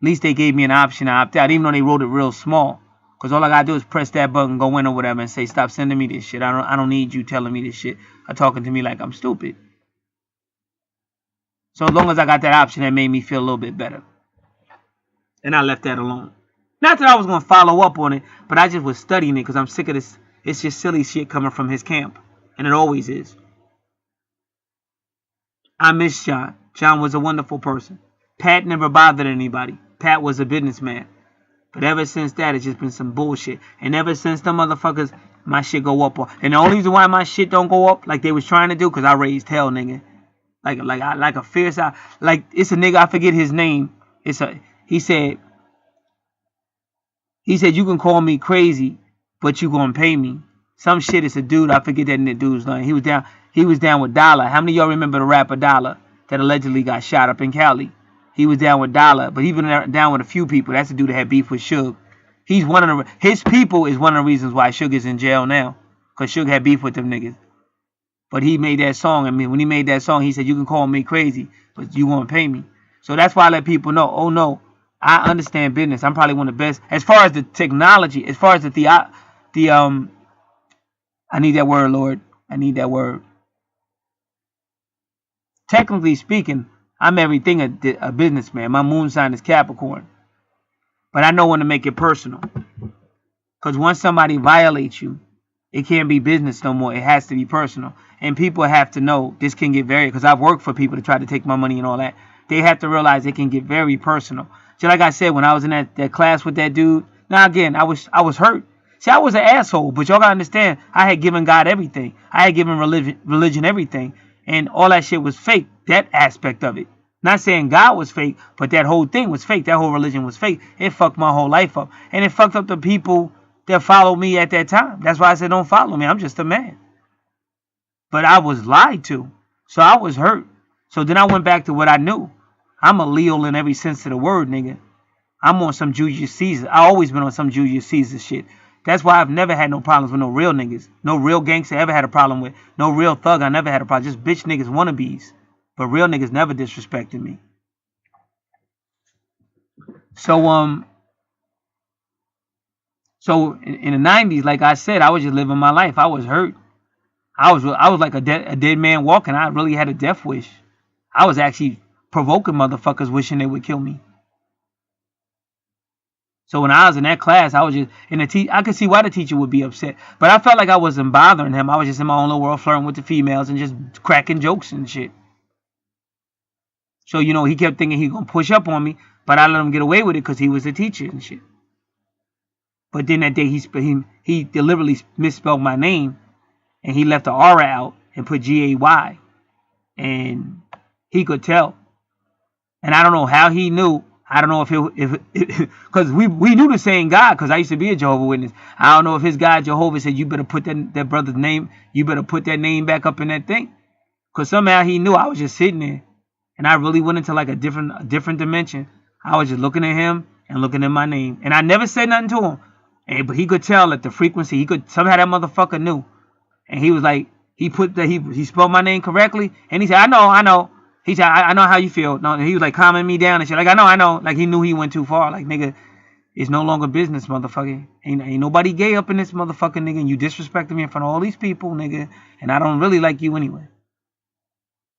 At least they gave me an option to opt out, even though they wrote it real small. Because all I got to do is press that button, go in or whatever, and say, stop sending me this shit. I don't need you telling me this shit or talking to me like I'm stupid. So as long as I got that option, that made me feel a little bit better. And I left that alone. Not that I was going to follow up on it, but I just was studying it because I'm sick of this. It's just silly shit coming from his camp. And it always is. I miss John. John was a wonderful person. Pat never bothered anybody. Pat was a businessman. But ever since that, it's just been some bullshit. And ever since them motherfuckers, my shit go up. And the only reason why my shit don't go up like they was trying to do, because I raised hell, nigga. Like a fierce, like it's a nigga, I forget his name. He said you can call me crazy, but you gonna pay me. Some shit, it's a dude, I forget that dude's name. He was down with Dollar. How many of y'all remember the rapper Dollar that allegedly got shot up in Cali? He was down with Dollar, but he been down with a few people. That's the dude that had beef with Suge. His people is one of the reasons why Suge is in jail now. Because Suge had beef with them niggas. But he made that song. I mean, when he made that song, he said, you can call me crazy, but you won't pay me. So that's why I let people know, oh no, I understand business. I'm probably one of the best. As far as the technology, as far as I need that word, Lord. I need that word. Technically speaking, I'm everything a businessman. My moon sign is Capricorn. But I know when to make it personal. Because once somebody violates you, it can't be business no more. It has to be personal. And people have to know this can get very, because I've worked for people to try to take my money and all that. They have to realize it can get very personal. Just like I said, when I was in that class with that dude, now again, I was hurt. See, I was an asshole, but y'all gotta understand, I had given God everything. I had given religion everything. And all that shit was fake. That aspect of it. Not saying God was fake, but that whole thing was fake. That whole religion was fake. It fucked my whole life up. And it fucked up the people that followed me at that time. That's why I said don't follow me. I'm just a man. But I was lied to. So I was hurt. So then I went back to what I knew. I'm a Leo in every sense of the word, nigga. I'm on some Julius Caesar. I always been on some Julius Caesar shit. That's why I've never had no problems with no real niggas. No real gangster ever had a problem with. No real thug I never had a problem. Just bitch niggas wannabes. But real niggas never disrespected me. So in the 90s, like I said, I was just living my life. I was hurt. I was like a dead man walking. I really had a death wish. I was actually provoking motherfuckers wishing they would kill me. So when I was in that class, I was just I could see why the teacher would be upset. But I felt like I wasn't bothering him. I was just in my own little world flirting with the females and just cracking jokes and shit. So, he kept thinking he gonna push up on me, but I let him get away with it because he was a teacher and shit. But then that day he deliberately misspelled my name and he left the R out and put Gay. And he could tell. And I don't know how he knew. I don't know if because we knew the same God, because I used to be a Jehovah's Witness. I don't know if his God Jehovah said, you better put that brother's name, you better put that name back up in that thing. Because somehow he knew I was just sitting there. And I really went into like a different dimension. I was just looking at him and looking at my name. And I never said nothing to him. But he could tell at the frequency, somehow that motherfucker knew. And he was like, he spelled my name correctly. And he said, I know. He said, I know how you feel. No, he was like calming me down and shit. Like, I know. Like, he knew he went too far. Like, nigga, it's no longer business, motherfucker. Ain't nobody gay up in this motherfucking nigga. And you disrespected me in front of all these people, nigga. And I don't really like you anyway.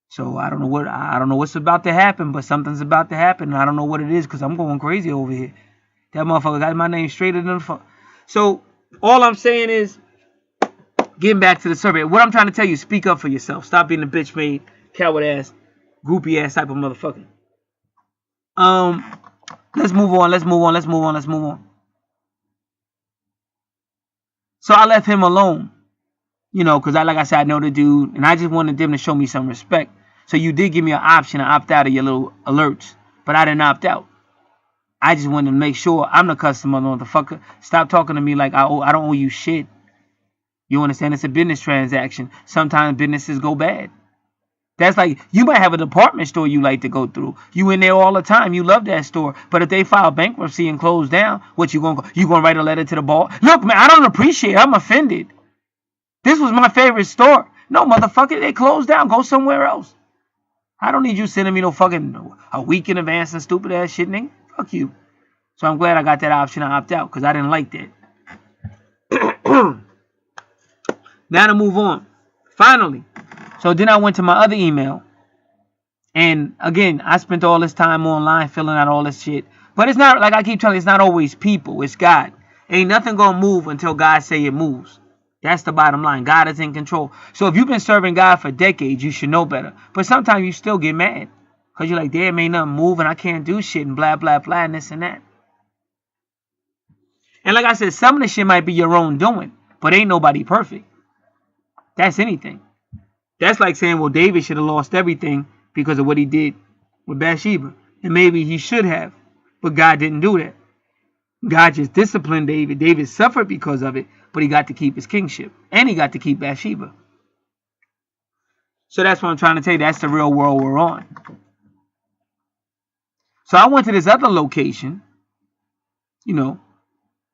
So I don't know what's about to happen, but something's about to happen. And I don't know what it is because I'm going crazy over here. That motherfucker got my name straighter than the fuck. So all I'm saying is, getting back to the survey, what I'm trying to tell you, speak up for yourself. Stop being a bitch made, coward ass, groupie ass type of motherfucker. Let's move on. So I left him alone. Because like I said, I know the dude, and I just wanted them to show me some respect. So you did give me an option to opt out of your little alerts, but I didn't opt out. I just wanted to make sure I'm the customer, motherfucker. Stop talking to me like I don't owe you shit. You understand? It's a business transaction. Sometimes businesses go bad. That's like, you might have a department store you like to go through. You in there all the time. You love that store. But if they file bankruptcy and close down, what you gonna write a letter to the boss? Look, man, I don't appreciate it. I'm offended. This was my favorite store. No, motherfucker, they closed down. Go somewhere else. I don't need you sending me no fucking a week in advance and stupid ass shit, nigga. Fuck you. So I'm glad I got that option to opt out because I didn't like that. Now to move on. Finally. So then I went to my other email. And again, I spent all this time online filling out all this shit. But it's not, like I keep telling you, it's not always people. It's God. Ain't nothing going to move until God say it moves. That's the bottom line. God is in control. So if you've been serving God for decades, you should know better. But sometimes you still get mad. Because you're like, damn, ain't nothing moving. I can't do shit and blah, blah, blah, and this and that. And like I said, some of the shit might be your own doing. But ain't nobody perfect. That's anything. That's like saying, well, David should have lost everything because of what he did with Bathsheba. And maybe he should have. But God didn't do that. God just disciplined David. David suffered because of it. But he got to keep his kingship. And he got to keep Bathsheba. So that's what I'm trying to tell you. That's the real world we're on. So I went to this other location. You know,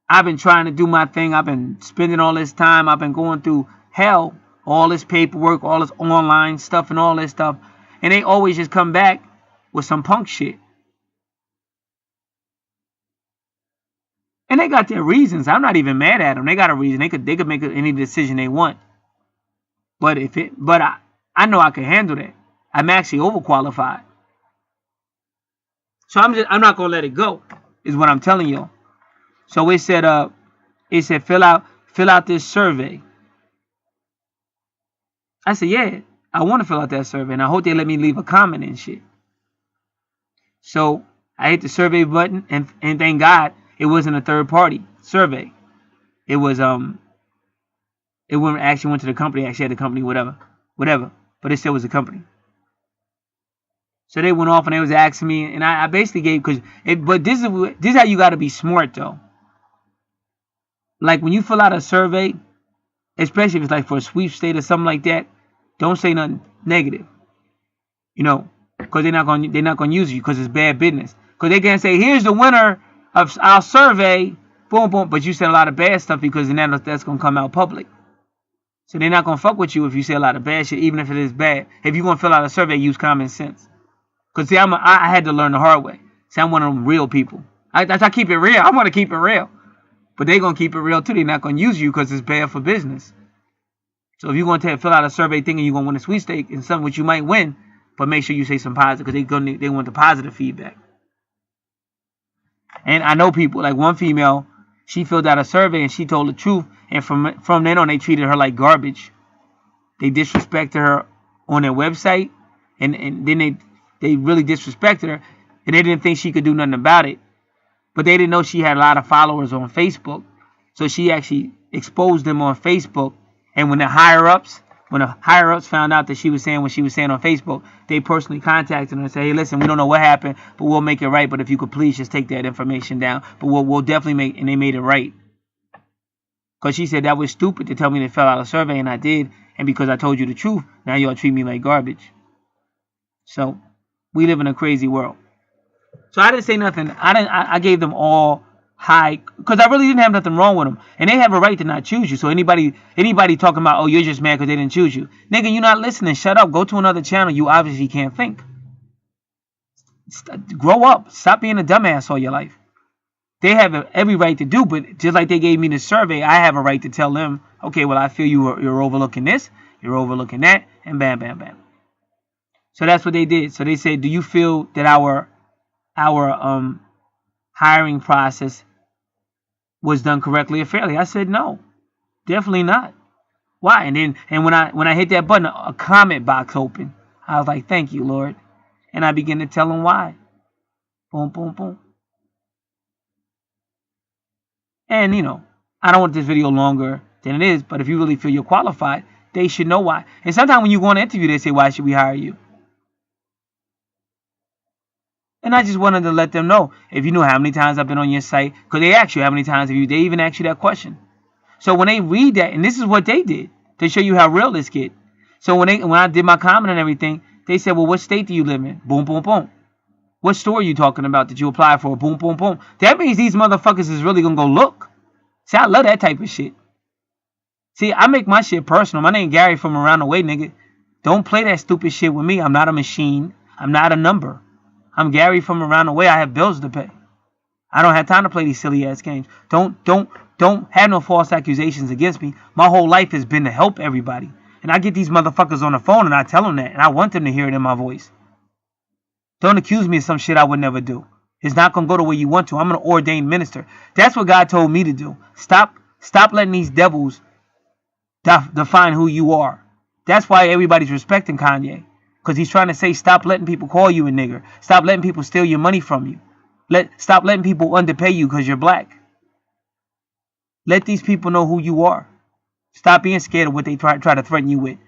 I've been trying to do my thing. I've been spending all this time. I've been going through hell. All this paperwork, all this online stuff and all this stuff. And they always just come back with some punk shit. And they got their reasons. I'm not even mad at them. They got a reason. They could make any decision they want. But I know I can handle that. I'm actually overqualified. So I'm not gonna let it go, is what I'm telling you. So it said fill out this survey. I said, yeah, I want to fill out that survey, and I hope they let me leave a comment and shit. So I hit the survey button, and thank God it wasn't a third party survey. It was it went to the company. Actually had the company, whatever. But it still was a company. So they went off and they was asking me, and I basically gave but this is how you got to be smart though. Like when you fill out a survey, especially if it's like for a sweepstakes or something like that, don't say nothing negative. You know, because they're not gonna use you because it's bad business. Because they can't say, here's the winner of our survey, boom, boom, but you said a lot of bad stuff because then that's gonna come out public. So they're not gonna fuck with you if you say a lot of bad shit, even if it is bad. If you're gonna fill out a survey, use common sense. Because see, I had to learn the hard way. See, I'm one of them real people. I keep it real. I want to keep it real. But they're going to keep it real too. They're not going to use you because it's bad for business. So if you're going to fill out a survey thinking you're going to win a sweepstake and something which you might win, but make sure you say some positive because they want the positive feedback. And I know people, like one female, she filled out a survey and she told the truth. And from then on, they treated her like garbage. They disrespected her on their website. And then they really disrespected her. And they didn't think she could do nothing about it. But they didn't know she had a lot of followers on Facebook. So she actually exposed them on Facebook. And when the higher ups found out that she was saying what she was saying on Facebook, they personally contacted her and said, hey, listen, we don't know what happened, but we'll make it right. But if you could please just take that information down. But we'll definitely make, and they made it right. Because she said that was stupid to tell me to fill out a survey, and I did. And because I told you the truth, now y'all treat me like garbage. So we live in a crazy world. So I didn't say nothing. I gave them all high, because I really didn't have nothing wrong with them. And they have a right to not choose you. So anybody talking about, oh, you're just mad because they didn't choose you. Nigga, you're not listening. Shut up. Go to another channel. You obviously can't think. Grow up. Stop being a dumbass all your life. They have every right to do, but just like they gave me the survey, I have a right to tell them, okay, well, I feel you're overlooking this, you're overlooking that, and bam, bam, bam. So that's what they did. So they said, do you feel that our hiring process was done correctly or fairly? I said no, definitely not. Why? And when I hit that button, a comment box opened. I was like, thank you, Lord, and I began to tell them why. Boom, boom, boom. And you know, I don't want this video longer than it is, but if you really feel you're qualified, they should know why. And sometimes when you go on an interview, they say, why should we hire you? And I just wanted to let them know, if you knew how many times I've been on your site, because they ask you how many times they even ask you that question. So when they read that, and this is what they did to show you how real this get. So when I did my comment and everything, they said, well, what state do you live in? Boom, boom, boom. What store are you talking about that you apply for? Boom, boom, boom. That means these motherfuckers is really going to go look. See, I love that type of shit. See, I make my shit personal. My name Gary from around the way, nigga. Don't play that stupid shit with me. I'm not a machine. I'm not a number. I'm Gary from around the way. I have bills to pay. I don't have time to play these silly ass games. Don't have no false accusations against me. My whole life has been to help everybody. And I get these motherfuckers on the phone and I tell them that. And I want them to hear it in my voice. Don't accuse me of some shit I would never do. It's not going to go the way you want to. I'm an ordained minister. That's what God told me to do. Stop letting these devils define who you are. That's why everybody's respecting Kanye. Because he's trying to say, stop letting people call you a nigger. Stop letting people steal your money from you. Stop letting people underpay you because you're black. Let these people know who you are. Stop being scared of what they try to threaten you with.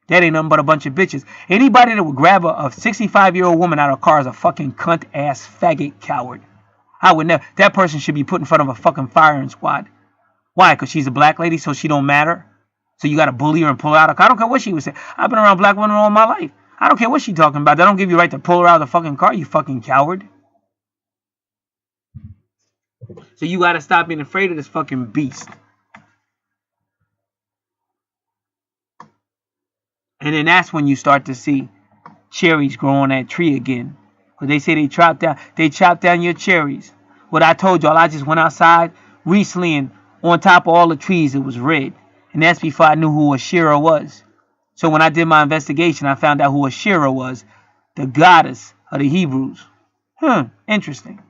That ain't nothing but a bunch of bitches. Anybody that would grab a 65-year-old woman out of a car is a fucking cunt-ass faggot coward. I would never. That person should be put in front of a fucking firing squad. Why? Because she's a black lady, so she don't matter? So you got to bully her and pull her out of the car? I don't care what she would say. I've been around black women all my life. I don't care what she's talking about. That don't give you the right to pull her out of the fucking car, you fucking coward. So you got to stop being afraid of this fucking beast. And then that's when you start to see cherries grow on that tree again. Because they say they chop down your cherries. What I told y'all, I just went outside recently and on top of all the trees, it was red. And that's before I knew who Asherah was. So when I did my investigation, I found out who Asherah was. The goddess of the Hebrews. Interesting.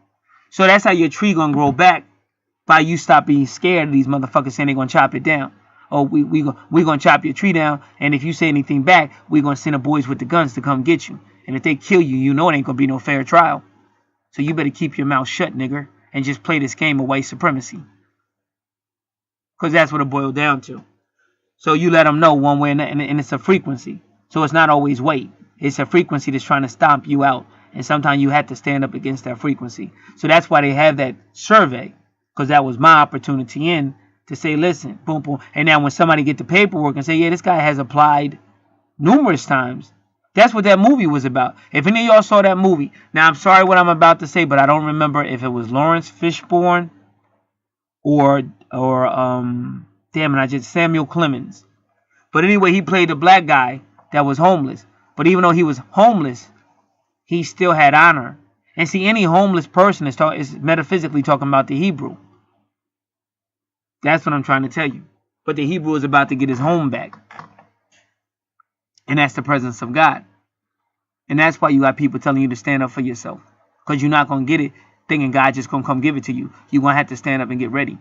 So that's how your tree gonna grow back. By you stop being scared of these motherfuckers saying they're gonna chop it down. Oh, we gonna chop your tree down, and if you say anything back, we gonna send the boys with the guns to come get you. And if they kill you, you know it ain't gonna be no fair trial. So you better keep your mouth shut, nigger, and just play this game of white supremacy. Because that's what it boiled down to. So you let them know one way, and it's a frequency. So it's not always weight. It's a frequency that's trying to stomp you out. And sometimes you have to stand up against that frequency. So that's why they have that survey. Because that was my opportunity to say, listen, boom, boom. And now when somebody get the paperwork and say, yeah, this guy has applied numerous times. That's what that movie was about. If any of y'all saw that movie. Now, I'm sorry what I'm about to say, but I don't remember if it was Lawrence Fishburne or Samuel Clemens. But anyway, he played the black guy that was homeless. But even though he was homeless, he still had honor. And see, any homeless person is metaphysically talking about the Hebrew. That's what I'm trying to tell you. But the Hebrew is about to get his home back. And that's the presence of God. And that's why you got people telling you to stand up for yourself. Because you're not going to get it thinking God just going to come give it to you. You're going to have to stand up and get ready.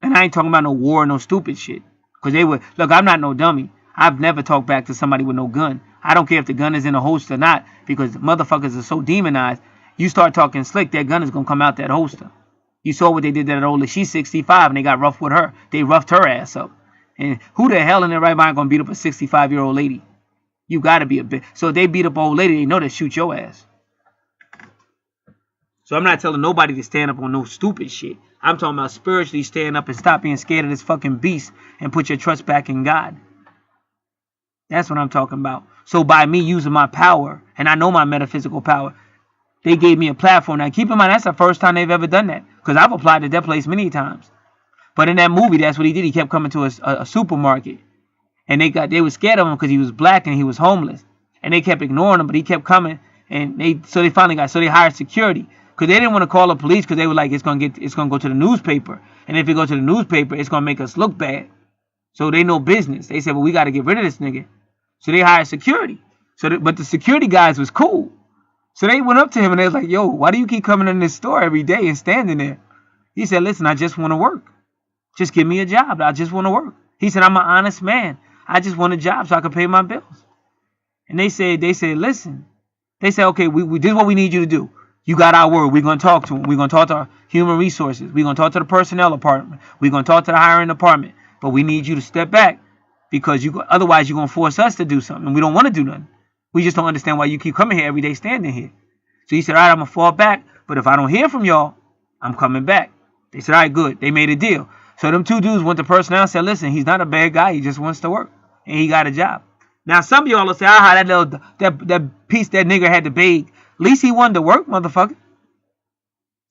And I ain't talking about no war or no stupid shit. Because look, I'm not no dummy. I've never talked back to somebody with no gun. I don't care if the gun is in a holster or not. Because motherfuckers are so demonized. You start talking slick, that gun is going to come out that holster. You saw what they did to that old lady. She's 65 and they got rough with her. They roughed her ass up. And who the hell in their right mind going to beat up a 65-year-old lady? You got to be a bitch. So if they beat up an old lady, they know they shoot your ass. So I'm not telling nobody to stand up on no stupid shit. I'm talking about spiritually stand up and stop being scared of this fucking beast and put your trust back in God. That's what I'm talking about. So by me using my power, and I know my metaphysical power, they gave me a platform. Now keep in mind, that's the first time they've ever done that. Because I've applied to that place many times. But in that movie, that's what he did. He kept coming to a supermarket. And they were scared of him because he was black and he was homeless. And they kept ignoring him, but he kept coming. And they hired security. Because they didn't want to call the police because they were like, it's gonna go to the newspaper. And if it goes to the newspaper, it's gonna make us look bad. So they know business. They said, well, we gotta get rid of this nigga. So they hired security. But the security guys was cool. So they went up to him and they was like, yo, why do you keep coming in this store every day and standing there? He said, listen, I just want to work. Just give me a job. I just want to work. He said, I'm an honest man. I just want a job so I can pay my bills. And they said, listen. They said, okay, we did what we need you to do. You got our word. We're going to talk to him. We're going to talk to our human resources. We're going to talk to the personnel department. We're going to talk to the hiring department. But we need you to step back because otherwise you're going to force us to do something. And we don't want to do nothing. We just don't understand why you keep coming here every day standing here. So he said, all right, I'm going to fall back. But if I don't hear from y'all, I'm coming back. They said, all right, good. They made a deal. So them two dudes went to personnel and said, listen, he's not a bad guy. He just wants to work. And he got a job. Now, some of y'all will say, that nigger had to beg. At least he wanted to work, motherfucker.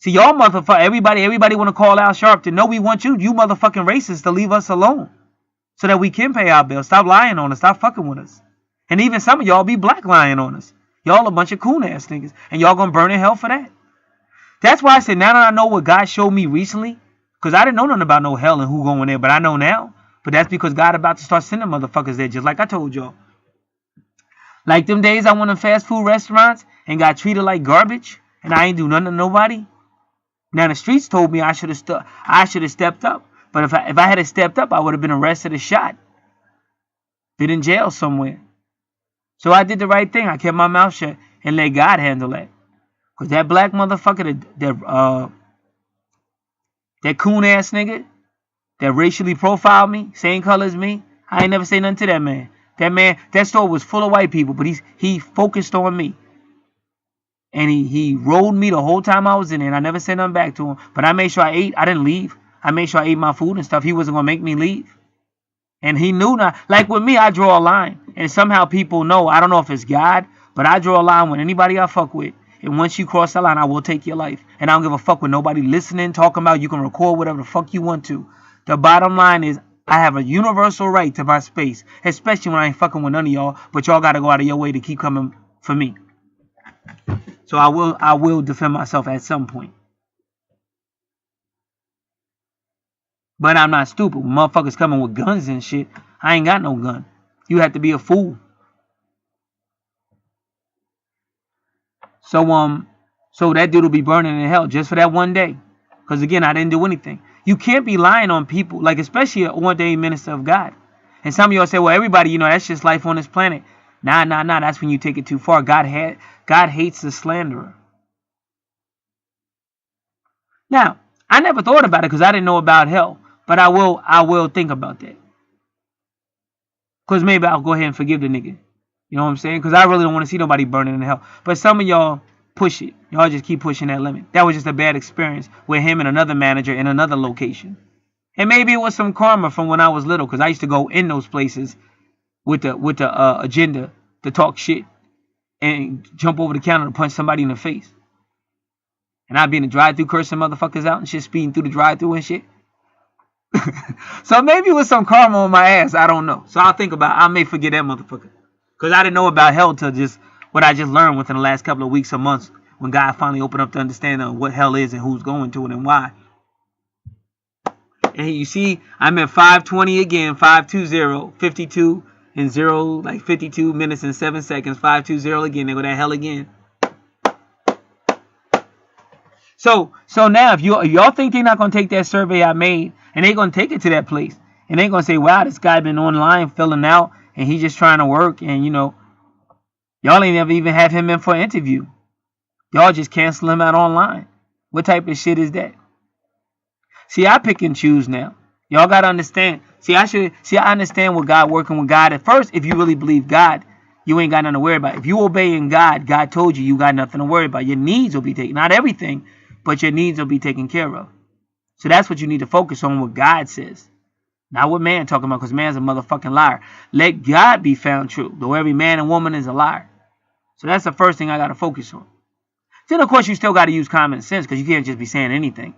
See, y'all motherfucker, everybody want to call Al Sharpton. No, we want you motherfucking racists to leave us alone. So that we can pay our bills. Stop lying on us. Stop fucking with us. And even some of y'all be black lying on us. Y'all a bunch of coon ass niggas. And y'all gonna burn in hell for that. That's why I said, now that I know what God showed me recently, because I didn't know nothing about no hell and who going there, but I know now. But that's because God about to start sending motherfuckers there, just like I told y'all. Like them days I went to fast food restaurants and got treated like garbage and I ain't do nothing to nobody. Now the streets told me I should have stepped up. But if I had stepped up, I would have been arrested or shot. Been in jail somewhere. So I did the right thing. I kept my mouth shut and let God handle that. Because that black motherfucker, that coon ass nigga that racially profiled me, same color as me, I ain't never say nothing to that man. That store was full of white people, but he focused on me. And he rode me the whole time I was in there, and I never said nothing back to him. But I made sure I ate. I didn't leave. I made sure I ate my food and stuff. He wasn't going to make me leave. And he knew not. Like with me, I draw a line. And somehow people know, I don't know if it's God, but I draw a line with anybody I fuck with. And once you cross that line, I will take your life. And I don't give a fuck with nobody listening, talking about. You can record whatever the fuck you want to. The bottom line is, I have a universal right to my space, especially when I ain't fucking with none of y'all, but y'all got to go out of your way to keep coming for me. So I will defend myself at some point. But I'm not stupid. When motherfuckers coming with guns and shit, I ain't got no gun. You have to be a fool. So that dude will be burning in hell just for that one day. Because again, I didn't do anything. You can't be lying on people, like especially an ordained minister of God. And some of y'all say, well, everybody, that's just life on this planet. Nah. That's when you take it too far. God hates the slanderer. Now, I never thought about it because I didn't know about hell. But I will think about that. Because maybe I'll go ahead and forgive the nigga. You know what I'm saying? Because I really don't want to see nobody burning in hell. But some of y'all push it. Y'all just keep pushing that limit. That was just a bad experience with him and another manager in another location. And maybe it was some karma from when I was little. Because I used to go in those places with the agenda to talk shit. And jump over the counter to punch somebody in the face. And I'd be in the drive-thru cursing motherfuckers out and shit. Speeding through the drive-thru and shit. So maybe it was some karma on my ass. I don't know. So I'll think about it. I may forget that motherfucker. Because I didn't know about hell till just what I just learned within the last couple of weeks or months. When God finally opened up the understanding of what hell is and who's going to it and why. And you see, I'm at 5:20 again. 5:20. 52 and 0. Like 52 minutes and 7 seconds. 5:20 again. They go to hell again. So now if y'all think they're not going to take that survey I made. And they're going to take it to that place. And they're going to say, wow, this guy been online filling out. And he's just trying to work. And, y'all ain't never even have him in for an interview. Y'all just cancel him out online. What type of shit is that? See, I pick and choose now. Y'all got to understand. I understand what God working with God. At first, if you really believe God, you ain't got nothing to worry about. If you obeying God, God told you got nothing to worry about. Your needs will be taken. Not everything, but your needs will be taken care of. So that's what you need to focus on, what God says. Not what man talking about, because man's a motherfucking liar. Let God be found true, though every man and woman is a liar. So that's the first thing I got to focus on. Then, of course, you still got to use common sense, because you can't just be saying anything.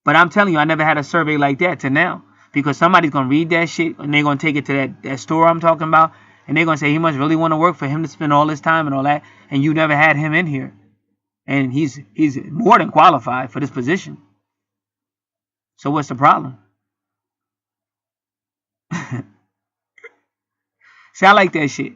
But I'm telling you, I never had a survey like that to now. Because somebody's going to read that shit, and they're going to take it to that store I'm talking about, and they're going to say he must really want to work for him to spend all this time and all that, and you never had him in here. And he's more than qualified for this position. So what's the problem? See, I like that shit.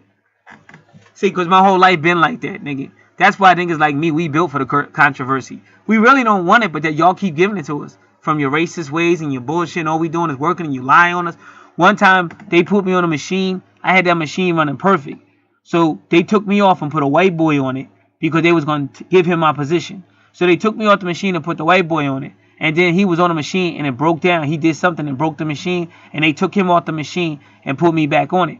See, because my whole life been like that, nigga. That's why niggas like me, we built for the controversy. We really don't want it, but that y'all keep giving it to us. From your racist ways and your bullshit, and all we doing is working and you lie on us. One time, they put me on a machine. I had that machine running perfect. So they took me off and put a white boy on it. Because they was going to give him my position. So they took me off the machine and put the white boy on it. And then he was on the machine and it broke down. He did something and broke the machine. And they took him off the machine and put me back on it.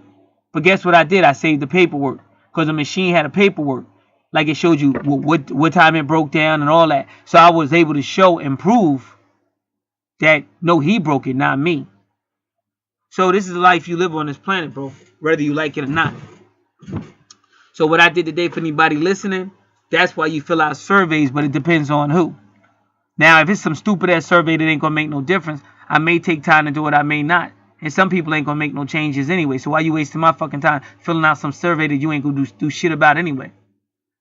But guess what I did? I saved the paperwork. Because the machine had a paperwork. Like it showed you what time it broke down and all that. So I was able to show and prove that, no, he broke it, not me. So this is the life you live on this planet, bro. Whether you like it or not. So what I did today for anybody listening, that's why you fill out surveys, but it depends on who. Now, if it's some stupid-ass survey that ain't going to make no difference, I may take time to do it, I may not. And some people ain't going to make no changes anyway. So why you wasting my fucking time filling out some survey that you ain't going to do shit about anyway?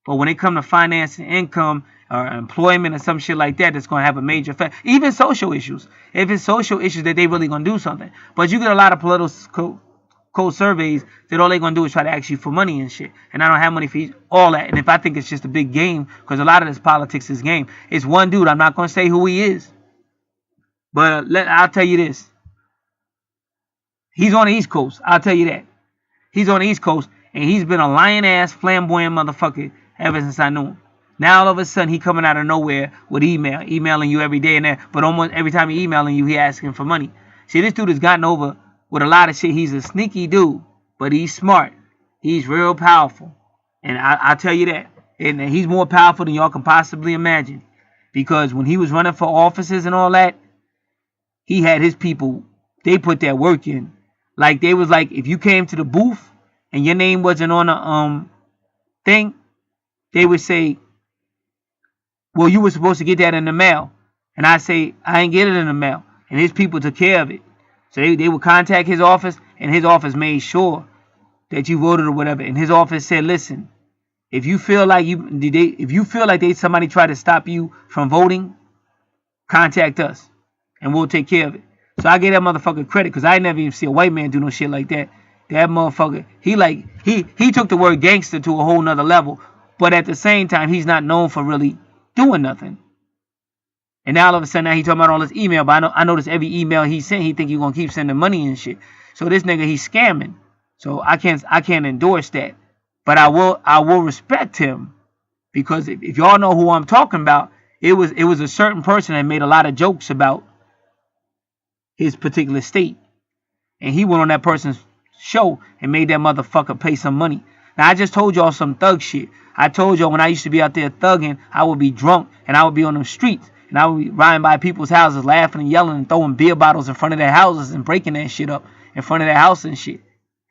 But when it come to finance and income, or employment or some shit like that that's going to have a major effect. Even social issues. If it's social issues that they really going to do something. But you get a lot of political surveys that all they're going to do is try to ask you for money and shit. And I don't have money for all that. And if I think it's just a big game, because a lot of this politics is game. It's one dude. I'm not going to say who he is. But I'll tell you this. He's on the East Coast. I'll tell you that. He's on the East Coast. And he's been a lying-ass, flamboyant motherfucker ever since I knew him. Now, all of a sudden, he coming out of nowhere with emailing you every day and that. But almost every time he emailing you, he asking for money. See, this dude has gotten over with a lot of shit. He's a sneaky dude, but he's smart. He's real powerful. And I'll tell you that. And he's more powerful than y'all can possibly imagine. Because when he was running for offices and all that, he had his people, they put that work in. Like, they was like, if you came to the booth and your name wasn't on the thing, they would say, well, you were supposed to get that in the mail. And I say, I ain't get it in the mail. And his people took care of it. So they would contact his office, and his office made sure that you voted or whatever. And his office said, listen, if you feel like somebody tried to stop you from voting, contact us, and we'll take care of it. So I gave that motherfucker credit, because I never even see a white man do no shit like that. That motherfucker, he took the word gangster to a whole nother level. But at the same time, he's not known for really doing nothing. And now all of a sudden, now he talking about all this email. But I notice every email he sent, he think he gonna keep sending money and shit. So this nigga, he's scamming. So I can't endorse that. But I will respect him, because if y'all know who I'm talking about, it was a certain person that made a lot of jokes about his particular state, and he went on that person's show and made that motherfucker pay some money. Now, I just told y'all some thug shit. I told y'all when I used to be out there thugging, I would be drunk and I would be on them streets, and I would be riding by people's houses laughing and yelling and throwing beer bottles in front of their houses and breaking that shit up in front of their house and shit.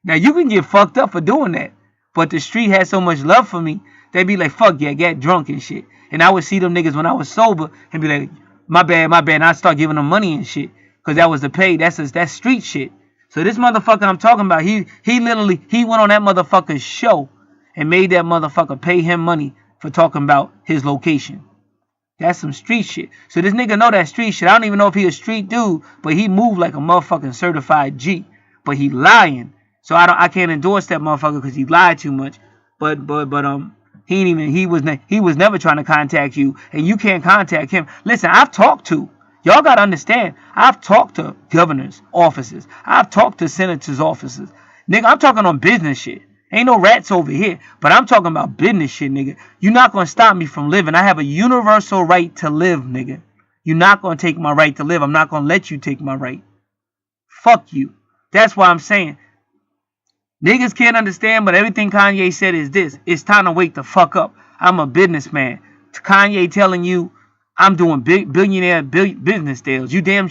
Now, you can get fucked up for doing that, but the street had so much love for me, they'd be like, fuck yeah, get drunk and shit. And I would see them niggas when I was sober and be like, my bad, and I'd start giving them money and shit, because that was the pay. That's street shit. So this motherfucker I'm talking about, he went on that motherfucker's show and made that motherfucker pay him money for talking about his location. That's some street shit. So this nigga know that street shit. I don't even know if he a street dude, but he moved like a motherfucking certified G. But he lying. So I can't endorse that motherfucker because he lied too much. But he was never trying to contact you, and you can't contact him. Listen, I've talked to. Y'all got to understand, I've talked to governors' offices. I've talked to senators' offices. Nigga, I'm talking on business shit. Ain't no rats over here. But I'm talking about business shit, nigga. You're not going to stop me from living. I have a universal right to live, nigga. You're not going to take my right to live. I'm not going to let you take my right. Fuck you. That's why I'm saying. Niggas can't understand, but everything Kanye said is this. It's time to wake the fuck up. I'm a businessman. Kanye telling you, I'm doing billionaire business deals. You damn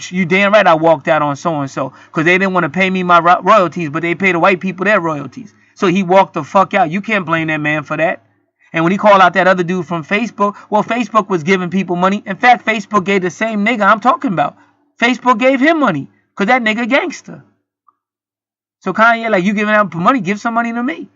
right I walked out on so-and-so because they didn't want to pay me my royalties, but they pay the white people their royalties. So he walked the fuck out. You can't blame that man for that. And when he called out that other dude from Facebook, well, Facebook was giving people money. In fact, Facebook gave the same nigga I'm talking about. Facebook gave him money because that nigga gangster. So Kanye, like, you giving out money, give some money to me.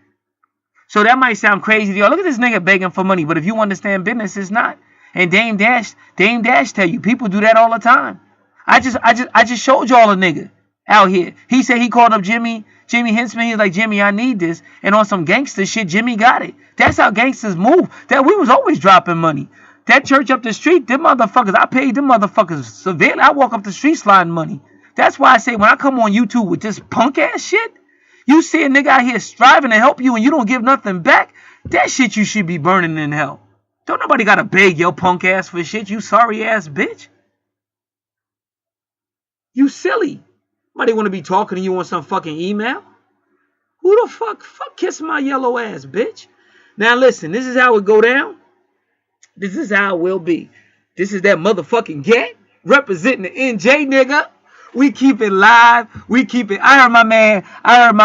So that might sound crazy to y'all. Look at this nigga begging for money, but if you understand business, it's not. And Dame Dash tell you, people do that all the time. I just showed y'all a nigga out here. He said he called up Jimmy Henson. He's like, Jimmy, I need this. And on some gangster shit, Jimmy got it. That's how gangsters move. That we was always dropping money. That church up the street, them motherfuckers, I paid them motherfuckers severely. I walk up the street sliding money. That's why I say when I come on YouTube with this punk ass shit, you see a nigga out here striving to help you and you don't give nothing back, that shit you should be burning in hell. Don't nobody gotta beg your punk ass for shit, you sorry ass bitch. You silly. Nobody wanna be talking to you on some fucking email. Who the fuck kiss my yellow ass, bitch? Now listen, this is how it go down. This is how it will be. This is that motherfucking gat representing the NJ nigga. We keep it live. We keep it. I heard my man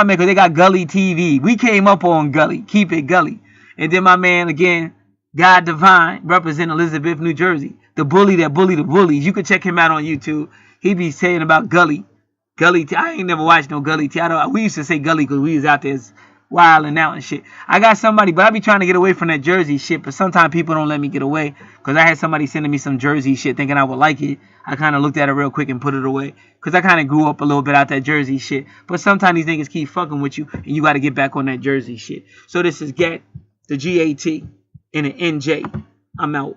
because they got Gully TV. We came up on Gully. Keep it Gully. And then my man again, God Divine, representing Elizabeth, New Jersey. The bully that bully the bullies. You can check him out on YouTube. He be saying about Gully. I ain't never watched no Gully TV. We used to say Gully because we was out there wilding out and shit. I got somebody, but I be trying to get away from that Jersey shit, but sometimes people don't let me get away. Because I had somebody sending me some Jersey shit thinking I would like it. I kind of looked at it real quick and put it away. Because I kind of grew up a little bit out that Jersey shit. But sometimes these niggas keep fucking with you, and you got to get back on that Jersey shit. So this is Get, the GAT, and an NJ. I'm out.